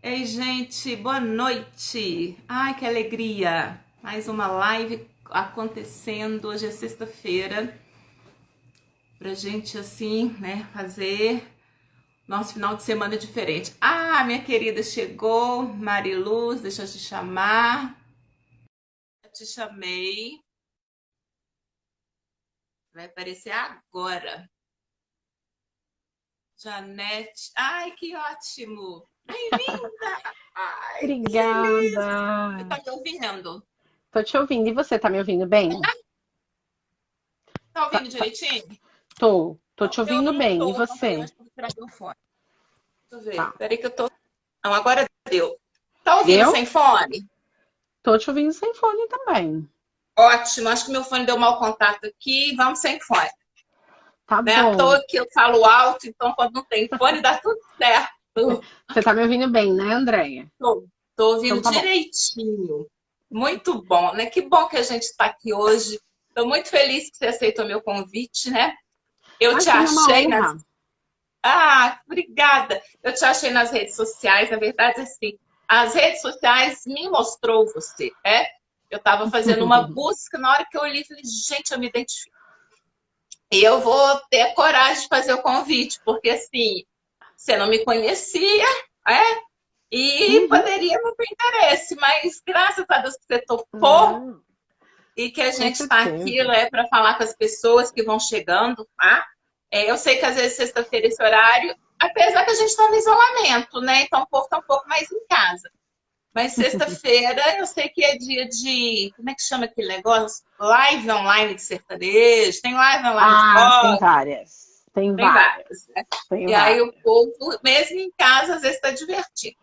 Ei, gente, boa noite! Ai, que alegria! Mais uma live acontecendo. Hoje é sexta-feira, pra gente, assim, né, fazer nosso final de semana diferente. Ah, minha querida chegou, Mariluz, deixa eu te chamar. Eu te chamei, vai aparecer agora. Janete, ai, que ótimo! Bem-vinda! Ai, que feliz! Você Obrigada. tá me ouvindo? Tô te ouvindo. E você, tá me ouvindo bem? Tá Tá, ouvindo direitinho? tô te Eu ouvindo não bem. E tô, não. Peraí, eu você? acho que eu vou tirar meu fone. Deixa eu ver. Tá. Peraí que eu tô. Não, agora deu. Tá ouvindo Deu? sem fone? Tô te ouvindo sem fone também. Ótimo, acho que meu fone deu mau contato aqui. Vamos sem fone. Tá Não é à bom. toa que eu falo alto, então quando não tem fone dá tudo certo. Você tá me ouvindo bem, né, Andréia? Tô Então ouvindo tá bom. direitinho. Muito bom, né? Que bom que a gente está aqui hoje. Estou muito feliz que você aceitou meu convite, né? Eu te Imagina, é uma achei nas. honra. Ah, obrigada. Eu te achei nas redes sociais, na verdade, assim, as redes sociais me mostrou você, é? Eu estava fazendo uma busca, na hora que eu olhei, falei, gente, eu me identifico. E eu vou ter coragem de fazer o convite, porque assim, você não me conhecia, é? E Uhum. poderia não ter interesse, mas graças a Deus que você topou Não, e que a com gente está aqui certeza. né, para falar com as pessoas que vão chegando, tá? Eu sei que às vezes sexta-feira esse horário, apesar que a gente está no isolamento, né? Então o povo está um pouco mais em casa. Mas sexta-feira eu sei que é dia de. Como é que chama aquele negócio? Live online de sertanejo, tem live online de Ah, tem rock, várias. Tem tem várias. várias, né? Tem E aí o várias. povo, mesmo em casa, às vezes está divertindo.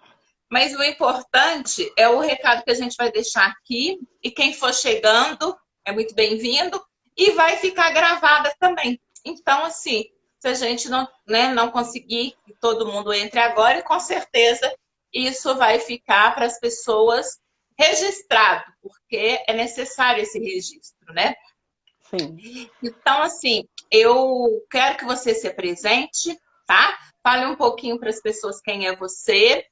Mas o importante é o recado que a gente vai deixar aqui. E quem for chegando é muito bem-vindo. E vai ficar gravada também. Então, assim, se a gente não, né, não conseguir que todo mundo entre agora, com certeza isso vai ficar para as pessoas registrado, porque é necessário esse registro, né? Sim. Então, assim, eu quero que você se apresente, tá? Fale um pouquinho para as pessoas quem é você,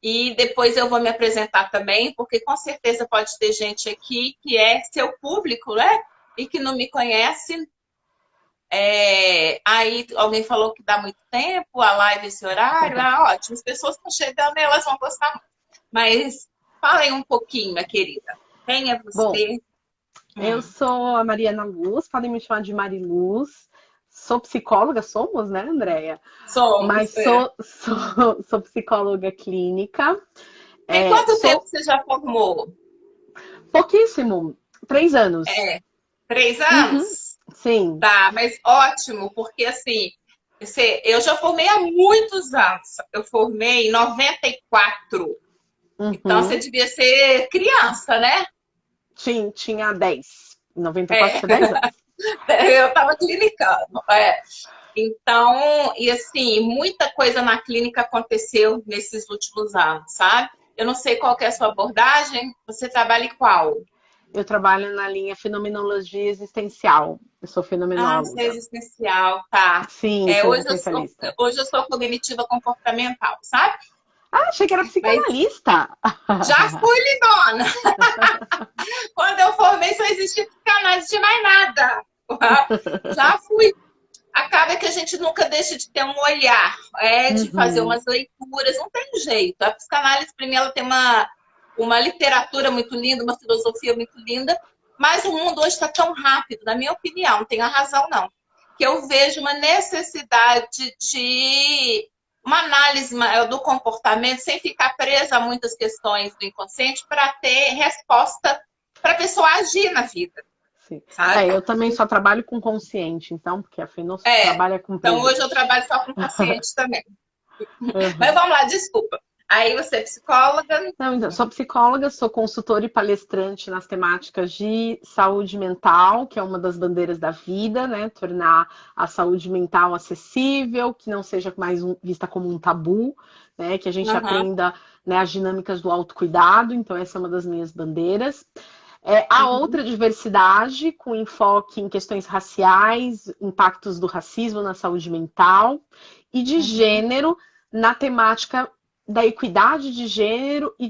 e depois eu vou me apresentar também, porque com certeza pode ter gente aqui que é seu público, né? E que não me conhece. Aí alguém falou que dá muito tempo, a live esse horário. Ah, ótimo. As pessoas estão chegando e elas vão gostar muito. Mas falem um pouquinho, minha querida. Quem é Bom, você? eu Hum, sou a Mariana Luz, podem me chamar de Mariluz. Sou psicóloga, somos, né, Andréia? Mas somos. sou psicóloga clínica. Tem quanto tempo Sou você já formou? pouquíssimo, 3 anos. É, 3 anos? Uhum, sim. Tá, mas ótimo, porque assim, eu já formei há muitos anos. Eu formei em 94. Então você Uhum. devia ser criança, né? Tinha 10. Em 94 É, tinha 10 anos. eu estava clinicando. Então, e assim, muita coisa na clínica aconteceu nesses últimos anos, sabe? Eu não sei qual que é a sua abordagem. Você trabalha em qual? Eu trabalho na linha Fenomenologia Existencial. Eu sou Ah, você é fenomenóloga. existencial, tá. Sim, É, sou hoje eu sou, existencialista. hoje eu sou cognitiva comportamental, sabe? Ah, achei que era Mas psicanalista. já fui lidona. Quando eu formei, só existia psicanálise de mais nada. Já fui. Acaba que a gente nunca deixa de ter um olhar, de fazer Uhum. umas leituras, não tem jeito. A psicanálise, para mim, ela tem uma literatura muito linda, uma filosofia muito linda, mas o mundo hoje está tão rápido, na minha opinião, não tenho a razão, não, que eu vejo uma necessidade de uma análise do comportamento sem ficar presa a muitas questões do inconsciente para ter resposta para a pessoa agir na vida, Sim. sabe? Eu também só trabalho com consciente, então, porque a Feno É. trabalha com Então hoje eu presente. trabalho só com consciente também. Mas Uhum. vamos lá, desculpa. Aí você é psicóloga. Não, então, sou psicóloga, sou consultora e palestrante nas temáticas de saúde mental, que é uma das bandeiras da vida, né? Tornar a saúde mental acessível, que não seja mais vista como um tabu, né? Que a gente Uhum, aprenda, né, as dinâmicas do autocuidado, então essa é uma das minhas bandeiras. A uhum, outra diversidade, com enfoque em questões raciais, impactos do racismo na saúde mental, e de uhum. gênero na temática da equidade de gênero e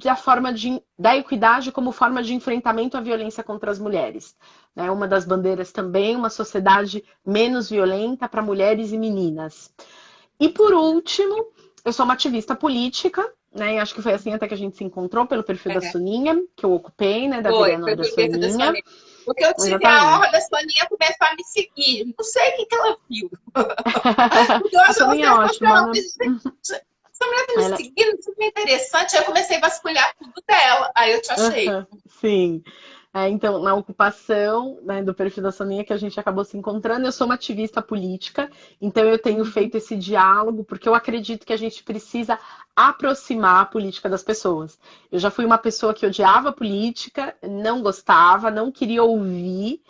da equidade como forma de enfrentamento à violência contra as mulheres. É uma das bandeiras também, uma sociedade menos violenta para mulheres e meninas. E por último, eu sou uma ativista política, né? E acho que foi assim até que a gente se encontrou pelo perfil da Soninha, que eu ocupei, né? Da Foi vereadora pelo perfil da Soninha. Soninha. Porque eu tive a honra da Soninha começar a me seguir. Não sei o que ela viu. Porque eu A acho Soninha é ótima, né? Essa mulher tá me seguindo, super interessante. Aí eu comecei a vasculhar tudo dela. Aí eu te achei. Sim. Então, na ocupação, né, do perfil da Soninha que a gente acabou se encontrando, eu sou uma ativista política, então eu tenho feito esse diálogo, porque eu acredito que a gente precisa aproximar a política das pessoas. Eu já fui uma pessoa que odiava a política, não gostava, não queria ouvir,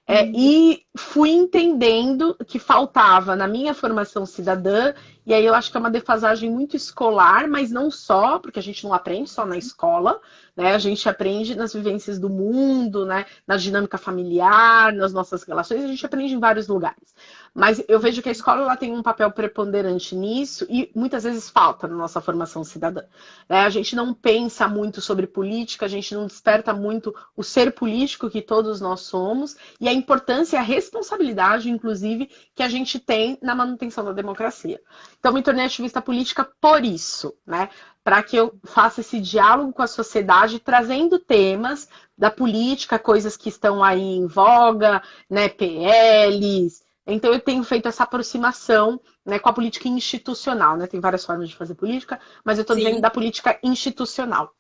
e fui entendendo que faltava na minha formação cidadã, e aí eu acho que é uma defasagem muito escolar, mas não só, porque a gente não aprende só na escola, né? A gente aprende nas vivências do mundo, né? Na dinâmica familiar, nas nossas relações, a gente aprende em vários lugares. Mas eu vejo que a escola ela tem um papel preponderante nisso e muitas vezes falta na nossa formação cidadã. Né? A gente não pensa muito sobre política, a gente não desperta muito o ser político que todos nós somos e a importância e a responsabilidade, inclusive, que a gente tem na manutenção da democracia. Então, me tornei ativista política por isso, né? Para que eu faça esse diálogo com a sociedade, trazendo temas da política, coisas que estão aí em voga, né? PLs. Então, eu tenho feito essa aproximação, né, com a política institucional, né? Tem várias formas de fazer política, mas eu estou dizendo da política institucional.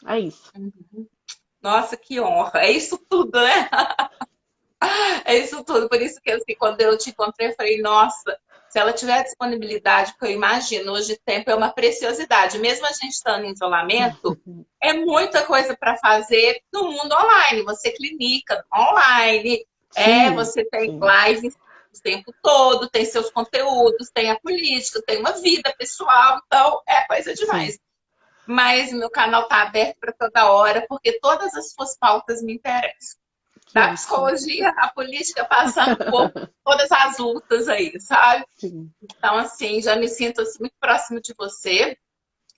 É isso. Nossa, que honra. É isso tudo, né? É isso tudo. Por isso que assim, quando eu te encontrei, eu falei, nossa, se ela tiver disponibilidade, porque eu imagino, hoje o tempo é uma preciosidade. Mesmo a gente estando em isolamento, é muita coisa para fazer no mundo online. Você clinica online, você tem lives o tempo todo, tem seus conteúdos, tem a política, tem uma vida pessoal, então é coisa demais. Sim. Mas meu canal está aberto para toda hora, porque todas as suas pautas me interessam. Da psicologia, a política, passando por todas as lutas aí, sabe? Sim. Então, assim, já me sinto assim, muito próximo de você.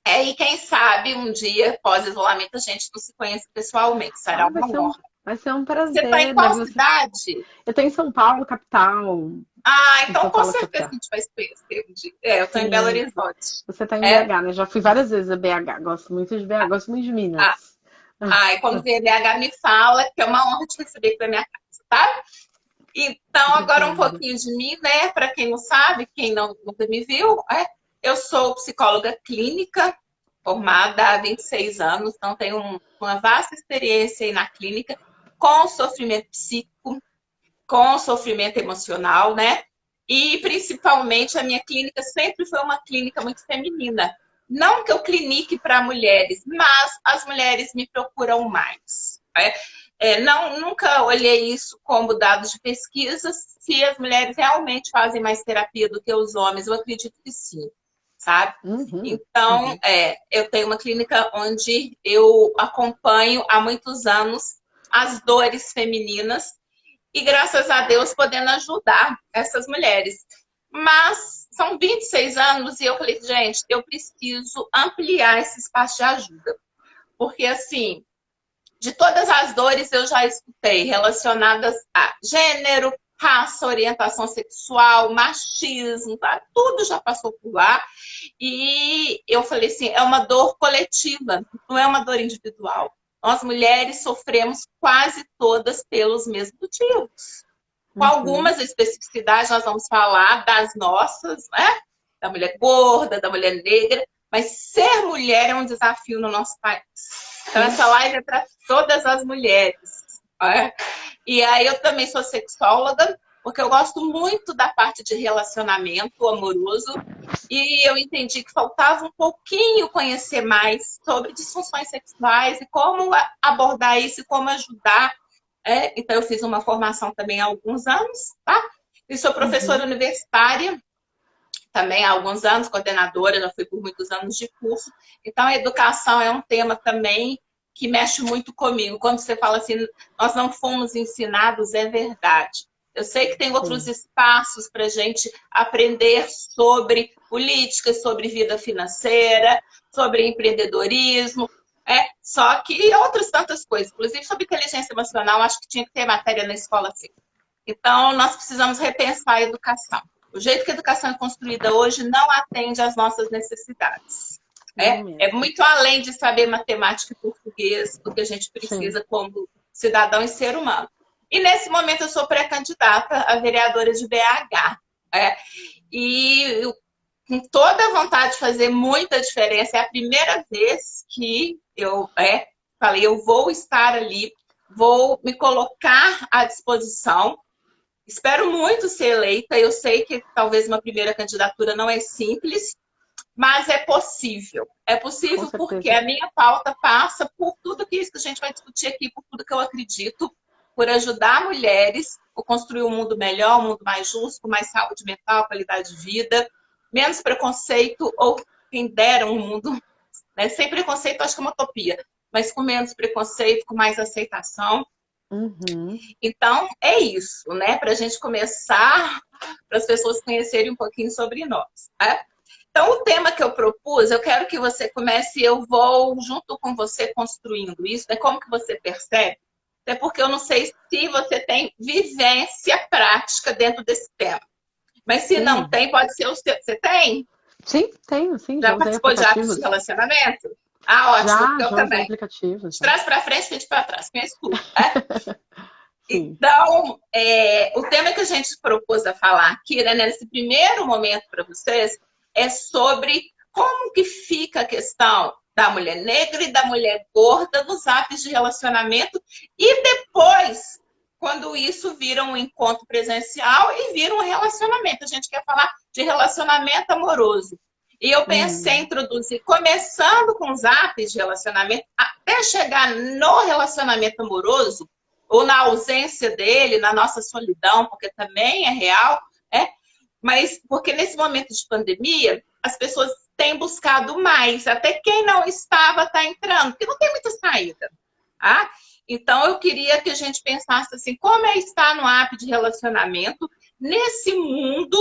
E quem sabe um dia, pós-isolamento, a gente não se conhece pessoalmente. Será uma honra. Vai ser um prazer. Você está em qual cidade? Eu estou em São Paulo, capital. Então com certeza a gente vai se conhecer um dia. Eu estou em Belo Horizonte. Você está em BH, né? Já fui várias vezes a BH. Gosto muito de BH, gosto muito de Minas. E quando vier BH, me fala, que é uma honra te receber aqui na minha casa, tá? Então, agora um pouquinho de mim, né? Para quem não sabe, quem nunca me viu, eu sou psicóloga clínica, formada há 26 anos, então tenho uma vasta experiência aí na clínica, com sofrimento psíquico, com sofrimento emocional, né? E, principalmente, a minha clínica sempre foi uma clínica muito feminina. Não que eu clinique para mulheres, mas as mulheres me procuram mais. Nunca olhei isso como dados de pesquisa, se as mulheres realmente fazem mais terapia do que os homens. Eu acredito que sim, sabe? Então, eu tenho uma clínica onde eu acompanho há muitos anos as dores femininas e, graças a Deus, podendo ajudar essas mulheres. Mas são 26 anos e eu falei, gente, eu preciso ampliar esse espaço de ajuda. Porque, assim, de todas as dores eu já escutei relacionadas a gênero, raça, orientação sexual, machismo, tá? Tudo já passou por lá. E eu falei assim, é uma dor coletiva, não é uma dor individual. Nós mulheres sofremos quase todas pelos mesmos motivos. Com algumas especificidades, nós vamos falar das nossas, né? Da mulher gorda, da mulher negra, mas ser mulher é um desafio no nosso país. Então, essa live é para todas as mulheres. E aí, eu também sou sexóloga, porque eu gosto muito da parte de relacionamento amoroso, e eu entendi que faltava um pouquinho conhecer mais sobre disfunções sexuais e como abordar isso e como ajudar. Então, eu fiz uma formação também há alguns anos, tá? E sou professora universitária também há alguns anos, coordenadora, já fui por muitos anos de curso. Então, a educação é um tema também que mexe muito comigo. Quando você fala assim, nós não fomos ensinados, é verdade. Eu sei que tem outros espaços para a gente aprender sobre política, sobre vida financeira, sobre empreendedorismo, só que outras tantas coisas, inclusive sobre inteligência emocional, acho que tinha que ter matéria na escola assim. Então, nós precisamos repensar a educação. O jeito que a educação é construída hoje não atende às nossas necessidades. É muito além de saber matemática e português do que a gente precisa como cidadão e ser humano. E nesse momento eu sou pré-candidata a vereadora de BH. E com toda a vontade de fazer muita diferença. É a primeira vez que eu falei, eu vou estar ali, vou me colocar à disposição. Espero muito ser eleita. Eu sei que talvez uma primeira candidatura não é simples, mas é possível. É possível porque a minha pauta passa por tudo que isso que a gente vai discutir aqui, por tudo que eu acredito, por ajudar mulheres a construir um mundo melhor, um mundo mais justo, com mais saúde mental, qualidade de vida, menos preconceito, ou quem dera um mundo, sem preconceito, acho que é uma utopia, mas com menos preconceito, com mais aceitação. Então, é isso, para a gente começar, para as pessoas conhecerem um pouquinho sobre nós. Então, o tema que eu propus, eu quero que você comece, eu vou junto com você construindo isso, como que você percebe? Até porque eu não sei se você tem vivência prática dentro desse tema. Mas se não tem, pode ser o seu. Você tem? Sim, tenho, sim. Já participou de atos de relacionamento? Ótimo. Eu também. De trás para frente, frente para trás. Conheço tudo. Então, o tema que a gente propôs a falar aqui, nesse primeiro momento para vocês, é sobre como que fica a questão da mulher negra e da mulher gorda nos apps de relacionamento e depois, quando isso vira um encontro presencial e vira um relacionamento. A gente quer falar de relacionamento amoroso. E eu pensei em introduzir, começando com os apps de relacionamento, até chegar no relacionamento amoroso, ou na ausência dele, na nossa solidão, porque também é real, mas porque nesse momento de pandemia, as pessoas têm buscado mais. Até quem não estava está entrando, porque não tem muita saída. Então, eu queria que a gente pensasse assim, como é estar no app de relacionamento nesse mundo,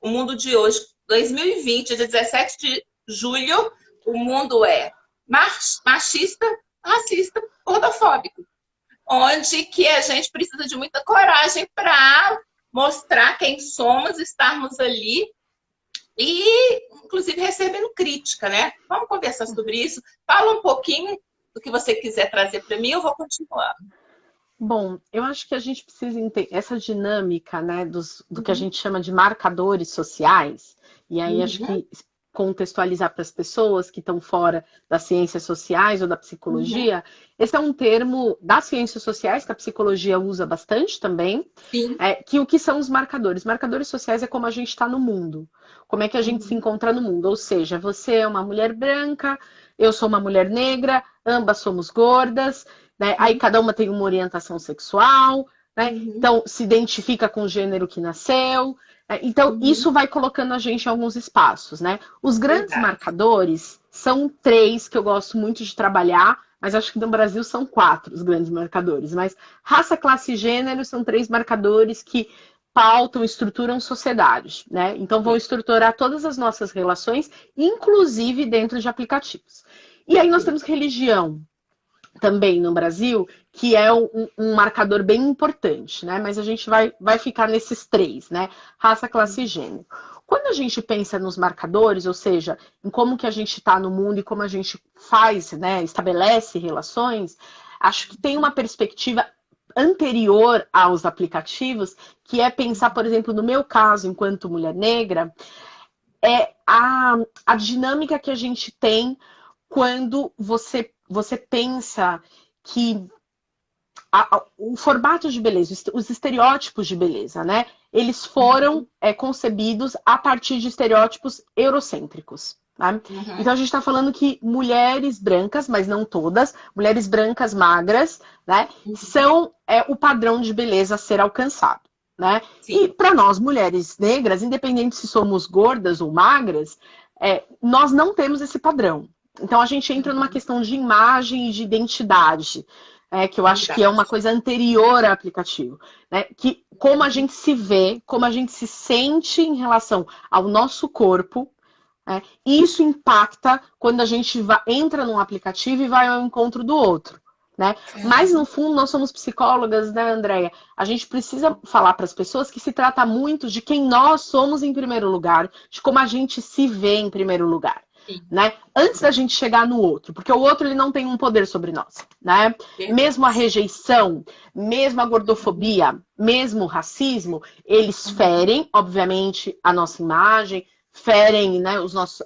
o mundo de hoje, 2020, dia 17 de julho, o mundo é machista, racista, gordofóbico. Onde que a gente precisa de muita coragem para mostrar quem somos, estarmos ali e, inclusive, recebendo crítica, Vamos conversar sobre isso. Fala um pouquinho do que você quiser trazer para mim, eu vou continuar. Bom, eu acho que a gente precisa entender essa dinâmica, do que a gente chama de marcadores sociais, e aí acho que contextualizar para as pessoas que estão fora das ciências sociais ou da psicologia, esse é um termo das ciências sociais que a psicologia usa bastante também, que o que são os marcadores? Marcadores sociais é como a gente está no mundo, como é que a gente se encontra no mundo, ou seja, você é uma mulher branca, eu sou uma mulher negra, ambas somos gordas, aí cada uma tem uma orientação sexual, então se identifica com o gênero que nasceu. Então, isso vai colocando a gente em alguns espaços, Os grandes marcadores são 3 que eu gosto muito de trabalhar, mas acho que no Brasil são 4 os grandes marcadores. Mas raça, classe e gênero são 3 marcadores que pautam, estruturam sociedades, Então, vão estruturar todas as nossas relações, inclusive dentro de aplicativos. E aí nós temos religião também no Brasil, que é um marcador bem importante, Mas a gente vai ficar nesses 3, Raça, classe e gênero. Quando a gente pensa nos marcadores, ou seja, em como que a gente está no mundo e como a gente faz, estabelece relações, acho que tem uma perspectiva anterior aos aplicativos, que é pensar, por exemplo, no meu caso, enquanto mulher negra, é a dinâmica que a gente tem quando você pensa que o formato de beleza, os estereótipos de beleza, eles foram concebidos a partir de estereótipos eurocêntricos. Então a gente está falando que mulheres brancas, mas não todas, mulheres brancas magras, são o padrão de beleza a ser alcançado. E para nós, mulheres negras, independente se somos gordas ou magras, nós não temos esse padrão. Então a gente entra numa questão de imagem e de identidade. que eu acho que é uma coisa anterior ao aplicativo, né? Que como a gente se vê, como a gente se sente em relação ao nosso corpo, isso impacta quando a gente entra num aplicativo e vai ao encontro do outro. Né? Mas, no fundo, nós somos psicólogas, né, Andréia? A gente precisa falar para as pessoas que se trata muito de quem nós somos em primeiro lugar, de como a gente se vê em primeiro lugar. Né? Antes da gente chegar no outro, porque o outro ele não tem um poder sobre nós. Né? Mesmo a rejeição, mesmo a gordofobia, mesmo o racismo, eles ferem, obviamente, a nossa imagem, ferem, né,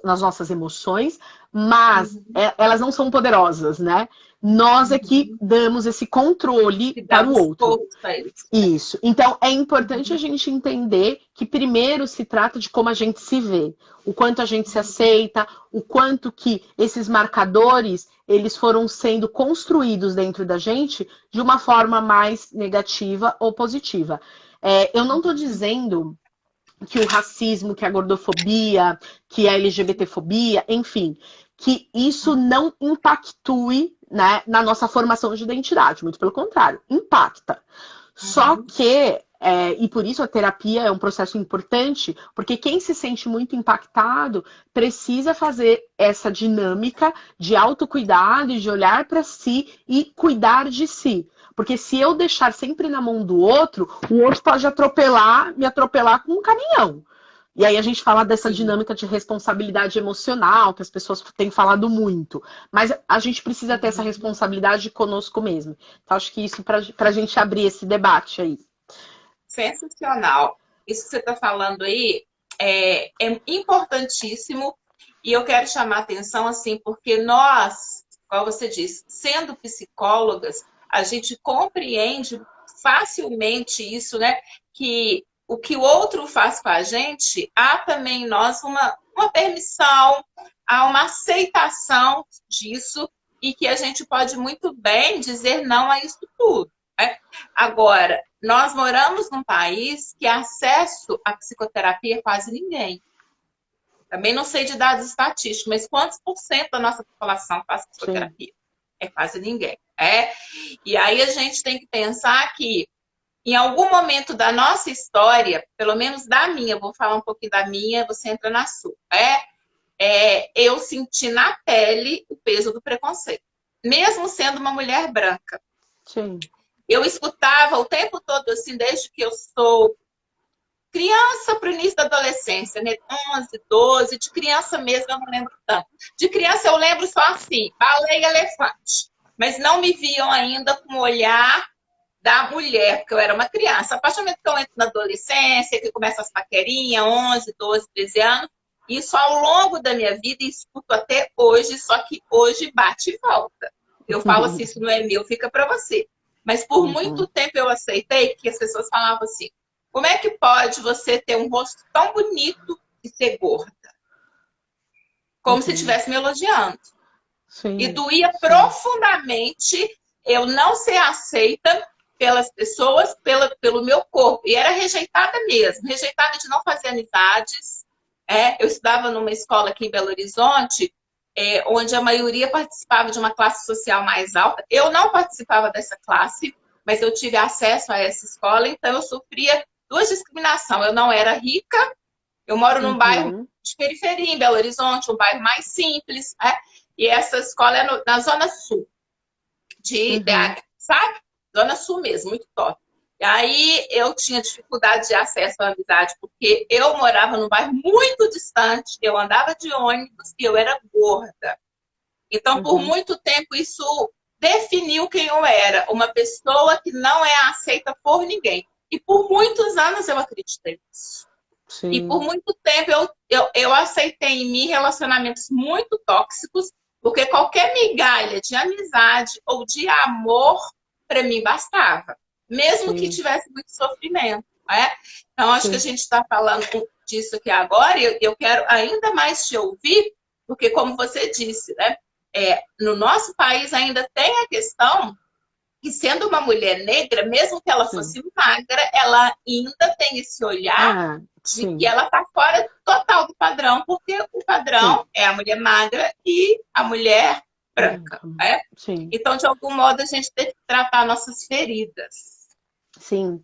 nas nossas emoções, mas elas não são poderosas, né? Nós é que damos esse controle para o outro. Isso. Então, é importante a gente entender que primeiro se trata de como a gente se vê, o quanto a gente se aceita, o quanto que esses marcadores, eles foram sendo construídos dentro da gente de uma forma mais negativa ou positiva. Eu não estou dizendo que o racismo, que a gordofobia, que a LGBTfobia, enfim, que isso não impactue, né, na nossa formação de identidade. Muito pelo contrário, impacta. Só que, e por isso a terapia é um processo importante, porque quem se sente muito impactado precisa fazer essa dinâmica de autocuidado e de olhar para si e cuidar de si. Porque se eu deixar sempre na mão do outro, o outro pode me atropelar com um caminhão. E aí a gente fala dessa dinâmica de responsabilidade emocional, que as pessoas têm falado muito. Mas a gente precisa ter essa responsabilidade conosco mesmo. Então, acho que isso para a gente abrir esse debate aí. Sensacional. Isso que você está falando aí é importantíssimo. E eu quero chamar a atenção, assim, porque nós, como você disse, sendo psicólogas, a gente compreende facilmente isso, né? Que o que o outro faz com a gente, há também em nós uma permissão, há uma aceitação disso e que a gente pode muito bem dizer não a isso tudo. Né? Agora, nós moramos num país que acesso à psicoterapia é quase ninguém. Também não sei de dados estatísticos, mas quantos por cento da nossa população faz psicoterapia? Sim. É quase ninguém. E aí a gente tem que pensar que em algum momento da nossa história, pelo menos da minha, vou falar um pouquinho da minha, você entra na sua, eu senti na pele o peso do preconceito, mesmo sendo uma mulher branca. Sim. Eu escutava o tempo todo, assim, desde que eu sou criança para o início da adolescência, né? 11, 12, de criança mesmo eu não lembro tanto. De criança eu lembro só assim, baleia e elefante, mas não me viam ainda com o olhar da mulher, porque eu era uma criança. A partir do momento que eu entro na adolescência, que começa as paquerinhas, 11, 12, 13 anos, isso ao longo da minha vida, e escuto até hoje, só que hoje bate e volta. Eu falo assim, isso não é meu, fica para você. Mas por muito tempo eu aceitei que as pessoas falavam assim, como é que pode você ter um rosto tão bonito e ser gorda? Como se estivesse me elogiando. Sim, e doía profundamente eu não ser aceita pelas pessoas, pelo meu corpo. E era rejeitada mesmo. Rejeitada de não fazer amizades. Eu estudava numa escola aqui em Belo Horizonte, onde a maioria participava de uma classe social mais alta. Eu não participava dessa classe, mas eu tive acesso a essa escola, então eu sofria duas discriminações. Eu não era rica, eu moro num bairro de periferia em Belo Horizonte, um bairro mais simples, e essa escola é na Zona Sul de BH, sabe? Zona Sul mesmo, muito top. E aí eu tinha dificuldade de acesso à amizade, porque eu morava num bairro muito distante, eu andava de ônibus e eu era gorda. Então, por muito tempo, isso definiu quem eu era, uma pessoa que não é aceita por ninguém. E por muitos anos eu acreditei nisso. Sim. E por muito tempo eu aceitei em mim relacionamentos muito tóxicos, porque qualquer migalha de amizade ou de amor, para mim, bastava. Mesmo que tivesse muito sofrimento. Então, acho que a gente está falando disso aqui agora, e eu quero ainda mais te ouvir, porque, como você disse, né, no nosso país ainda tem a questão que, sendo uma mulher negra, mesmo que ela fosse magra, ela ainda tem esse olhar de que ela está fora total do padrão, porque o padrão é a mulher magra e a mulher branca, né? Sim. Então, de algum modo, a gente tem que tratar nossas feridas. Sim.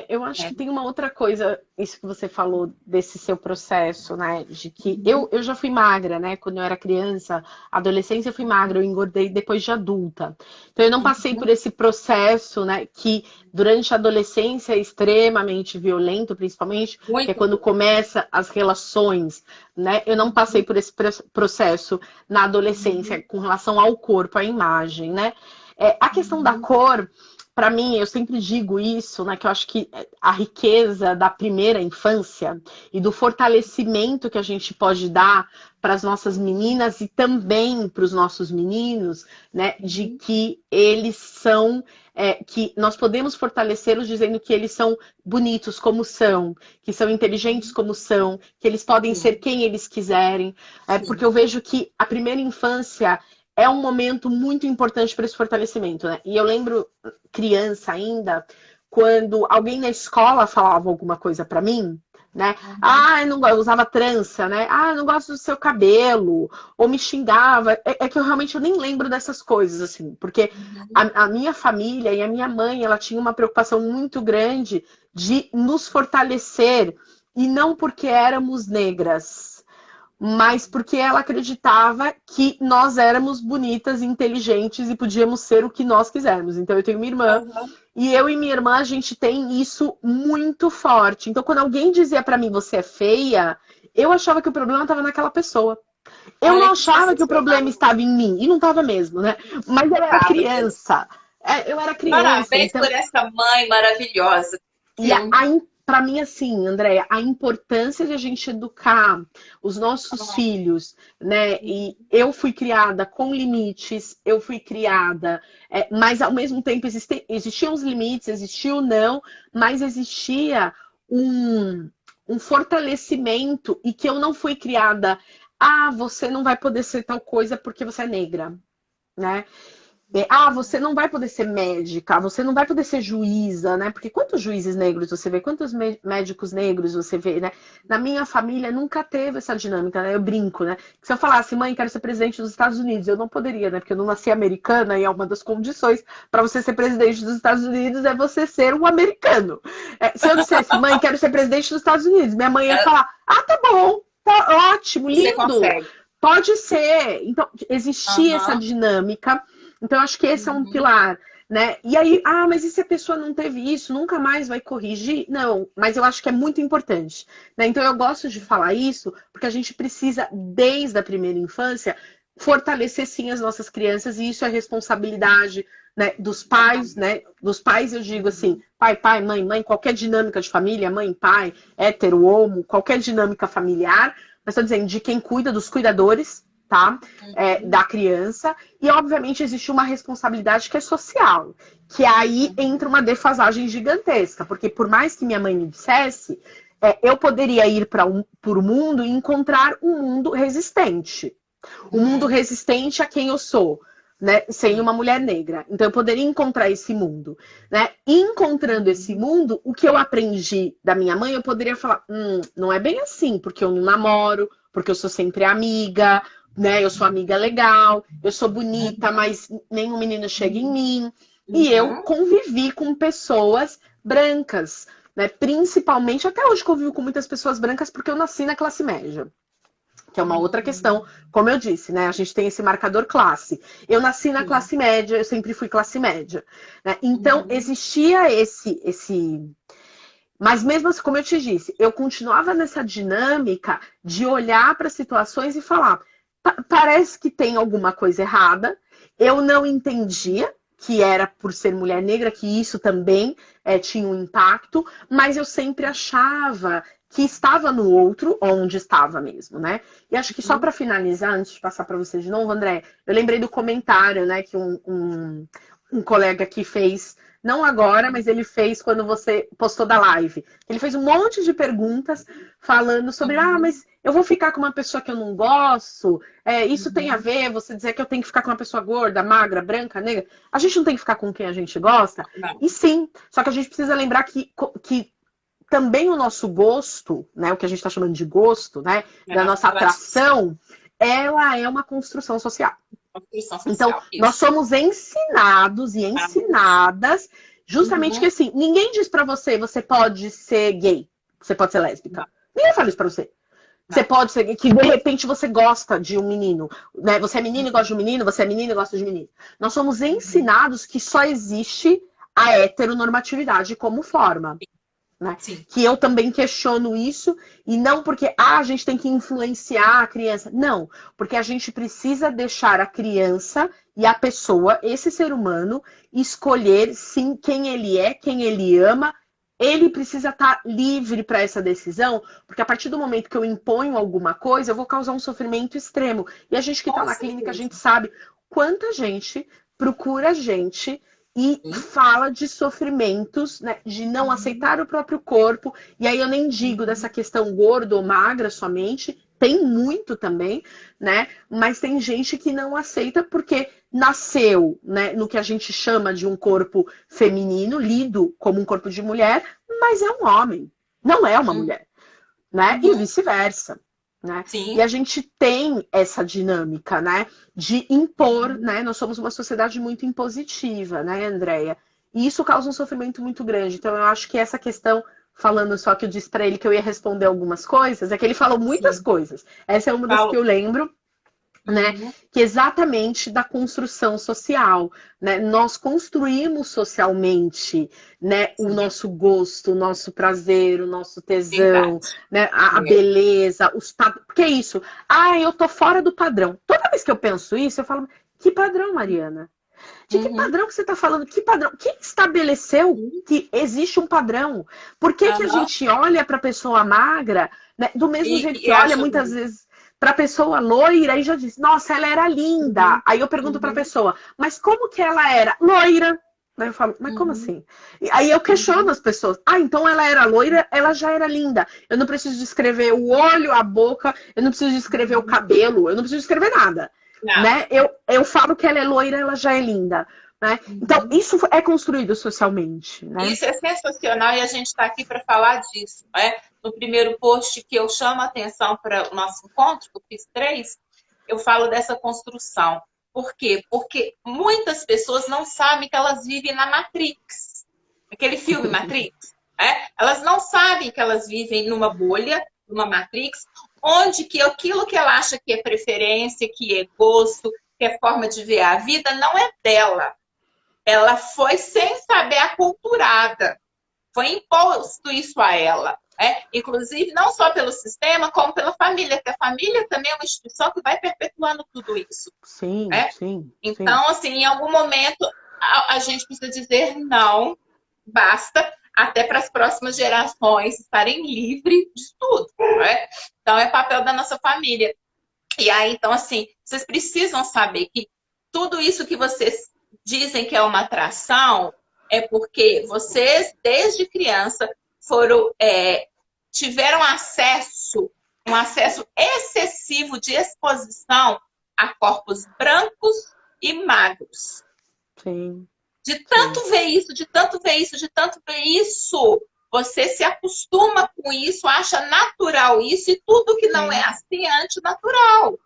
Eu acho que tem uma outra coisa, isso que você falou desse seu processo, né? De que eu já fui magra, né? Quando eu era criança, adolescência eu fui magra, eu engordei depois de adulta. Então eu não passei por esse processo, né? Que durante a adolescência é extremamente violento, principalmente, que é Muito quando bom. começa as relações, né? Eu não passei por esse processo na adolescência com relação ao corpo, à imagem, né? A questão da cor. Para mim, eu sempre digo isso, né? Que eu acho que a riqueza da primeira infância e do fortalecimento que a gente pode dar para as nossas meninas e também para os nossos meninos, né? De que eles são, que nós podemos fortalecê-los dizendo que eles são bonitos como são, que são inteligentes como são, que eles podem ser quem eles quiserem, porque eu vejo que a primeira infância é um momento muito importante para esse fortalecimento, né? E eu lembro, criança ainda, quando alguém na escola falava alguma coisa para mim, né? Ah, eu usava trança, né? Ah, eu não gosto do seu cabelo, ou me xingava. É que eu realmente nem lembro dessas coisas, assim, porque a minha família e a minha mãe, ela tinha uma preocupação muito grande de nos fortalecer, e não porque éramos negras, mas porque ela acreditava que nós éramos bonitas, inteligentes e podíamos ser o que nós quisermos. Então eu tenho uma irmã e eu e minha irmã a gente tem isso muito forte. Então quando alguém dizia para mim você é feia, eu achava que o problema estava naquela pessoa. Eu Olha não que achava que o problema sensacional. estava em mim e não estava mesmo, né? Mas eu era Tava mesmo. criança. Eu era criança, Parabéns então por essa mãe maravilhosa, e viu? para mim, assim, Andréia, a importância de a gente educar os nossos filhos, né? E eu fui criada com limites, eu fui criada, mas ao mesmo tempo existiam os limites, existia o não, mas existia um fortalecimento e que eu não fui criada, você não vai poder ser tal coisa porque você é negra, né? Você não vai poder ser médica, você não vai poder ser juíza, né? Porque quantos juízes negros você vê, quantos médicos negros você vê, né? Na minha família nunca teve essa dinâmica, né? Eu brinco, né? Que se eu falasse, mãe, quero ser presidente dos Estados Unidos, eu não poderia, né? Porque eu não nasci americana e é uma das condições para você ser presidente dos Estados Unidos é você ser um americano. Se eu dissesse, mãe, quero ser presidente dos Estados Unidos, minha mãe ia falar, tá bom, tá ótimo, Você lindo, consegue. pode ser. Então, existia essa dinâmica. Então, acho que esse é um pilar, né? E aí, mas e se a pessoa não teve isso, nunca mais vai corrigir? Não, mas eu acho que é muito importante, né? Então, eu gosto de falar isso, porque a gente precisa, desde a primeira infância, fortalecer, sim, as nossas crianças, e isso é responsabilidade, né, dos pais, né? Dos pais, eu digo assim, pai, mãe, mãe, qualquer dinâmica de família, mãe, pai, hétero, homo, qualquer dinâmica familiar, mas estou dizendo, de quem cuida, dos cuidadores, tá? Da criança. E, obviamente, existe uma responsabilidade que é social. Que aí entra uma defasagem gigantesca. Porque, por mais que minha mãe me dissesse, eu poderia ir para o mundo e encontrar um mundo resistente. Um mundo resistente a quem eu sou. Né, sem uma mulher negra. Então eu poderia encontrar esse mundo, né? Encontrando esse mundo, o que eu aprendi da minha mãe, eu poderia falar, não é bem assim, porque eu não namoro, porque eu sou sempre amiga, né? Eu sou amiga legal, eu sou bonita, mas nenhum menino chega em mim. E eu convivi com pessoas brancas, né? Principalmente, até hoje convivo com muitas pessoas brancas porque eu nasci na classe média. Que é uma outra questão, como eu disse, né? A gente tem esse marcador classe. Eu nasci na classe média, eu sempre fui classe média. Né? Então, existia esse. Mas mesmo assim, como eu te disse, eu continuava nessa dinâmica de olhar para situações e falar: parece que tem alguma coisa errada. Eu não entendia que era por ser mulher negra, que isso também tinha um impacto, mas eu sempre achava que estava no outro, onde estava mesmo, né? E acho que só para finalizar, antes de passar para você de novo, André, eu lembrei do comentário, né, que um colega aqui fez, não agora, mas ele fez quando você postou da live. Ele fez um monte de perguntas falando sobre, mas eu vou ficar com uma pessoa que eu não gosto, isso tem a ver, você dizer que eu tenho que ficar com uma pessoa gorda, magra, branca, negra. A gente não tem que ficar com quem a gente gosta? Não. E sim, só que a gente precisa lembrar que também o nosso gosto, né, o que a gente está chamando de gosto, né, da nossa atração, ela é uma construção social. Construção Então, social, nós isso. somos ensinados e ensinadas justamente que assim, ninguém diz pra você, você pode ser gay, você pode ser lésbica. Não, Ninguém fala isso pra você. Você não. pode ser que de repente você gosta de um menino, né? Você é menino e gosta de um menino, você é menino e gosta de menino. Nós somos ensinados que só existe a heteronormatividade como forma. Né? Sim. Que eu também questiono isso, e não porque a gente tem que influenciar a criança. Não, porque a gente precisa deixar a criança e a pessoa, esse ser humano, escolher sim quem ele é, quem ele ama. Ele precisa estar livre para essa decisão, porque a partir do momento que eu imponho alguma coisa, eu vou causar um sofrimento extremo. E a gente que está Com na clínica, a certeza. gente sabe quanta gente procura a gente e Sim. fala de sofrimentos, né, de não aceitar o próprio corpo. E aí eu nem digo dessa questão gordo ou magra somente, tem muito também, né? Mas tem gente que não aceita porque nasceu, né, no que a gente chama de um corpo feminino, lido como um corpo de mulher, mas é um homem, não é uma mulher, né? E Uhum. vice-versa. Né? E Sim. a gente tem essa dinâmica, né, de impor, né? Nós somos uma sociedade muito impositiva, né, Andréia? E isso causa um sofrimento muito grande. Então, eu acho que essa questão, falando só que eu disse para ele que eu ia responder algumas coisas, é que ele falou muitas Sim. coisas. Essa é uma das que Falo. eu lembro, né, Uhum. que exatamente da construção social, né? Nós construímos socialmente, né, o Sim. nosso gosto, o nosso prazer, o nosso tesão, Verdade. né, a É. beleza, os porque é isso. Ah, eu tô fora do padrão. Toda vez que eu penso isso, eu falo, que padrão, Mariana? De que Uhum. padrão que você está falando? Que padrão? Quem estabeleceu Sim. que existe um padrão? Por que que a Aham. gente olha para a pessoa magra, né, do mesmo jeito E que olha acha muitas bonito. vezes para a pessoa loira e já diz, nossa, ela era linda. Uhum. Aí eu pergunto para a Uhum. pessoa, mas como que ela era? Loira. Aí eu falo, mas como Uhum. assim? E aí eu questiono Uhum. as pessoas. Ah, então ela era loira, ela já era linda. Eu não preciso descrever o olho, a boca, eu não preciso descrever o Uhum. cabelo, eu não preciso descrever nada. Não. Né? Eu falo que ela é loira, ela já é linda. Né? Então, Uhum. isso é construído socialmente. Né? Isso é sensacional e a gente está aqui para falar disso. Né? No primeiro post que eu chamo a atenção para o nosso encontro, que eu fiz 3, eu falo dessa construção. Por quê? Porque muitas pessoas não sabem que elas vivem na Matrix. Aquele filme Matrix. Né? Elas não sabem que elas vivem numa bolha, numa Matrix, onde que aquilo que ela acha que é preferência, que é gosto, que é forma de ver a vida, não é dela. Ela foi sem saber aculturada. Foi imposto isso a ela. Inclusive, não só pelo sistema, como pela família, porque a família também é uma instituição que vai perpetuando tudo isso. Sim, sim, sim. Então, assim, em algum momento, a gente precisa dizer não, basta, até para as próximas gerações estarem livres de tudo. Né? Então, é papel da nossa família. E aí, então, assim, vocês precisam saber que tudo isso que vocês dizem que é uma atração é porque vocês, desde criança, tiveram um acesso excessivo de exposição a corpos brancos e magros. Sim, De sim. tanto ver isso, de tanto ver isso, de tanto ver isso, você se acostuma com isso, acha natural isso, e tudo que não é Sim, assim é antinatural.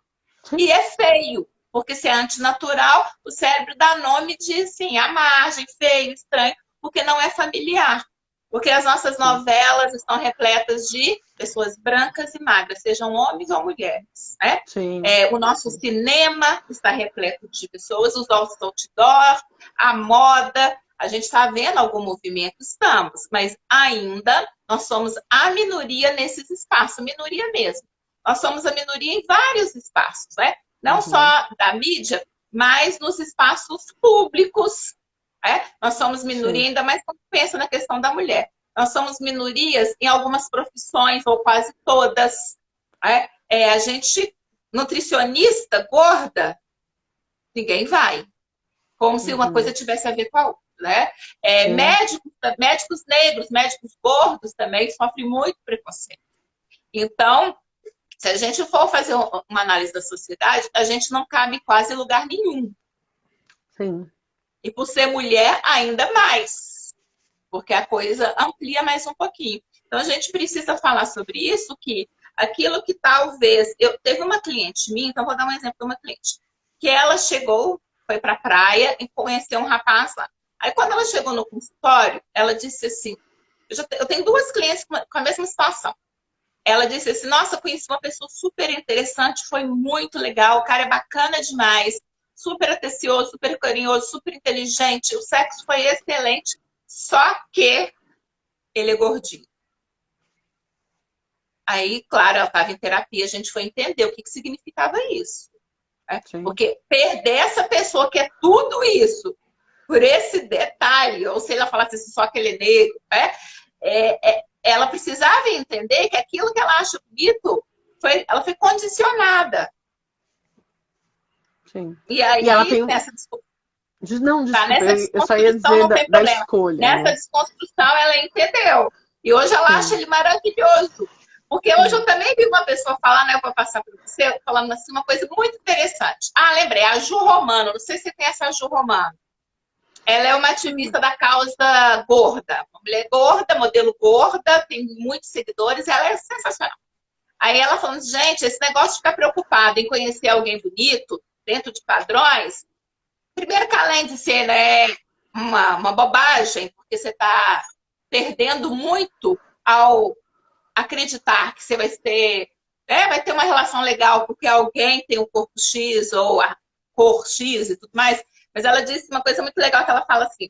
sim. E é feio, porque se é antinatural, o cérebro dá nome de, assim, à margem, feio, estranho, porque não é familiar. Porque as nossas Sim, novelas estão repletas de pessoas brancas e magras, sejam homens ou mulheres. Né? sim, O nosso sim. cinema está repleto de pessoas, os nossos outdoors, a moda. A gente está vendo algum movimento? Estamos, mas ainda nós somos a minoria nesses espaços, minoria mesmo. Nós somos a minoria em vários espaços, né? Não Uhum. só da mídia, mas nos espaços públicos. Nós somos minoria, Sim, ainda mais quando pensa na questão da mulher. Nós somos minorias em algumas profissões, ou quase todas. A gente, nutricionista gorda, ninguém vai. Como se uma coisa uhum. tivesse a ver com a outra. Né? Sim, Médicos negros, médicos gordos também sofrem muito preconceito. Então, se a gente for fazer uma análise da sociedade, a gente não cabe quase em lugar nenhum. sim. E por ser mulher, ainda mais. Porque a coisa amplia mais um pouquinho. Então, a gente precisa falar sobre isso, que aquilo que talvez... Teve uma cliente minha, então vou dar um exemplo de uma cliente, que ela chegou, foi para a praia e conheceu um rapaz lá. Aí, quando ela chegou no consultório, ela disse assim, eu tenho duas clientes com a mesma situação. Ela disse assim, nossa, conheci uma pessoa super interessante, foi muito legal, o cara é bacana demais, super atencioso, super carinhoso, super inteligente, o sexo foi excelente, só que ele é gordinho. Aí, claro, ela estava em terapia, a gente foi entender o que significava isso. Né? Porque perder essa pessoa que é tudo isso, por esse detalhe, ou se ela falasse assim, só que ele é negro, né? Ela precisava entender que aquilo que ela acha bonito, ela foi condicionada. Sim. E aí, ela tem... nessa Não, desculpa, nessa eu só ia dizer da escolha. Nessa desconstrução, ela entendeu. E hoje ela acha ele maravilhoso. Porque hoje eu também vi uma pessoa falar, né? Eu vou passar para você, falando assim, uma coisa muito interessante. Ah, lembrei, a Ju Romano. Não sei se você conhece a Ju Romano. Ela é uma ativista da causa gorda. Uma mulher gorda, modelo gorda, tem muitos seguidores, ela é sensacional. Aí ela falando, gente, esse negócio de ficar preocupada em conhecer alguém bonito, dentro de padrões, primeiro que além de ser, né, uma bobagem, porque você está perdendo muito ao acreditar que você vai ter uma relação legal porque alguém tem um corpo X ou a cor X e tudo mais. Mas ela disse uma coisa muito legal que ela fala assim,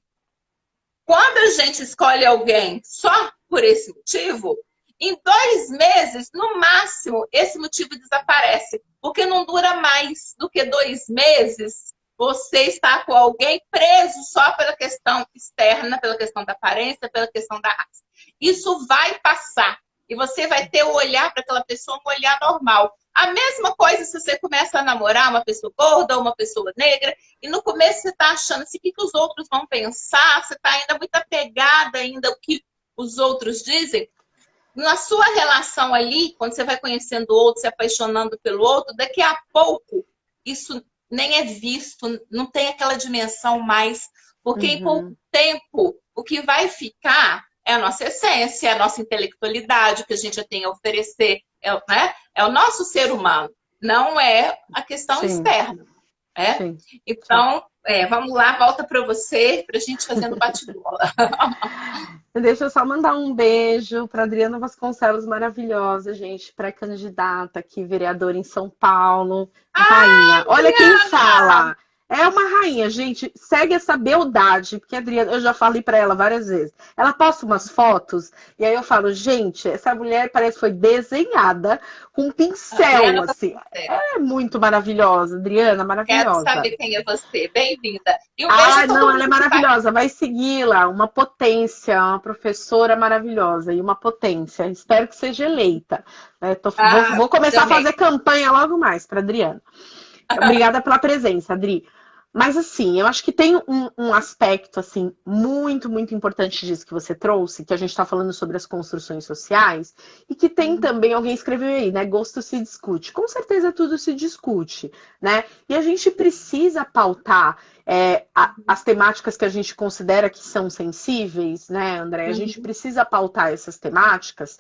quando a gente escolhe alguém só por esse motivo, em 2 meses, no máximo, esse motivo desaparece. Porque não dura mais do que 2 meses você está com alguém preso só pela questão externa, pela questão da aparência, pela questão da raça. Isso vai passar. E você vai ter o olhar para aquela pessoa, um olhar normal. A mesma coisa se você começa a namorar uma pessoa gorda ou uma pessoa negra, e no começo você está achando assim, o que os outros vão pensar, você está ainda muito apegada ainda ao que os outros dizem. Na sua relação ali, quando você vai conhecendo o outro, se apaixonando pelo outro, daqui a pouco isso nem é visto, não tem aquela dimensão mais, porque em pouco tempo o que vai ficar é a nossa essência, a nossa intelectualidade, o que a gente tem a oferecer, né? É o nosso ser humano, não é a questão externa. Né? Então, vamos lá, volta para você, para a gente fazendo bate-bola. Deixa eu só mandar um beijo para Adriana Vasconcelos, maravilhosa, gente, pré-candidata aqui, vereadora em São Paulo, rainha. Olha Adriana! Quem fala. É uma rainha, gente. Segue essa beldade, porque a Adriana, eu já falei para ela várias vezes. Ela posta umas fotos e aí eu falo, gente, essa mulher parece que foi desenhada com um pincel, assim. É muito maravilhosa, Adriana, maravilhosa. Quero saber quem é você. Bem-vinda. E ela é maravilhosa. Vai segui-la. Uma potência, uma professora maravilhosa e uma potência. Espero que seja eleita. Vou começar a fazer campanha logo mais para Adriana. Obrigada pela presença, Adri. Mas assim, eu acho que tem um aspecto assim muito, muito importante disso que você trouxe, que a gente está falando sobre as construções sociais, e que tem também, alguém escreveu aí, né? Gosto se discute. Com certeza tudo se discute, né? E a gente precisa pautar as temáticas que a gente considera que são sensíveis, né, André? A gente precisa pautar essas temáticas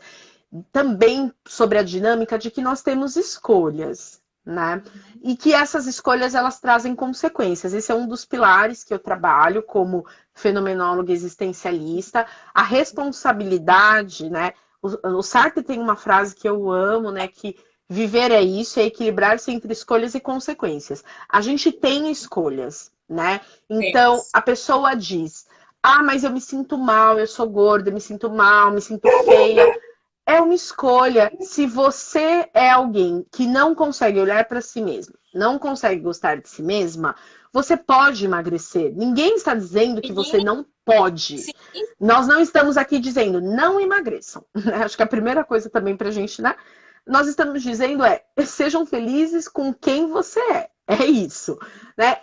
também sobre a dinâmica de que nós temos escolhas. Né? E que essas escolhas elas trazem consequências. Esse é um dos pilares que eu trabalho como fenomenóloga existencialista. A responsabilidade, né? O Sartre tem uma frase que eu amo, né? Que viver é isso, é equilibrar-se entre escolhas e consequências. A gente tem escolhas, né? Então a pessoa diz: ah, mas eu me sinto mal, eu sou gorda, eu me sinto mal, me sinto feia. É uma escolha. Se você é alguém que não consegue olhar para si mesmo, não consegue gostar de si mesma, você pode emagrecer. Ninguém está dizendo que você não pode. Sim. Nós não estamos aqui dizendo não emagreçam. Acho que a primeira coisa também para a gente, né? Nós estamos dizendo sejam felizes com quem você é. É isso. Né?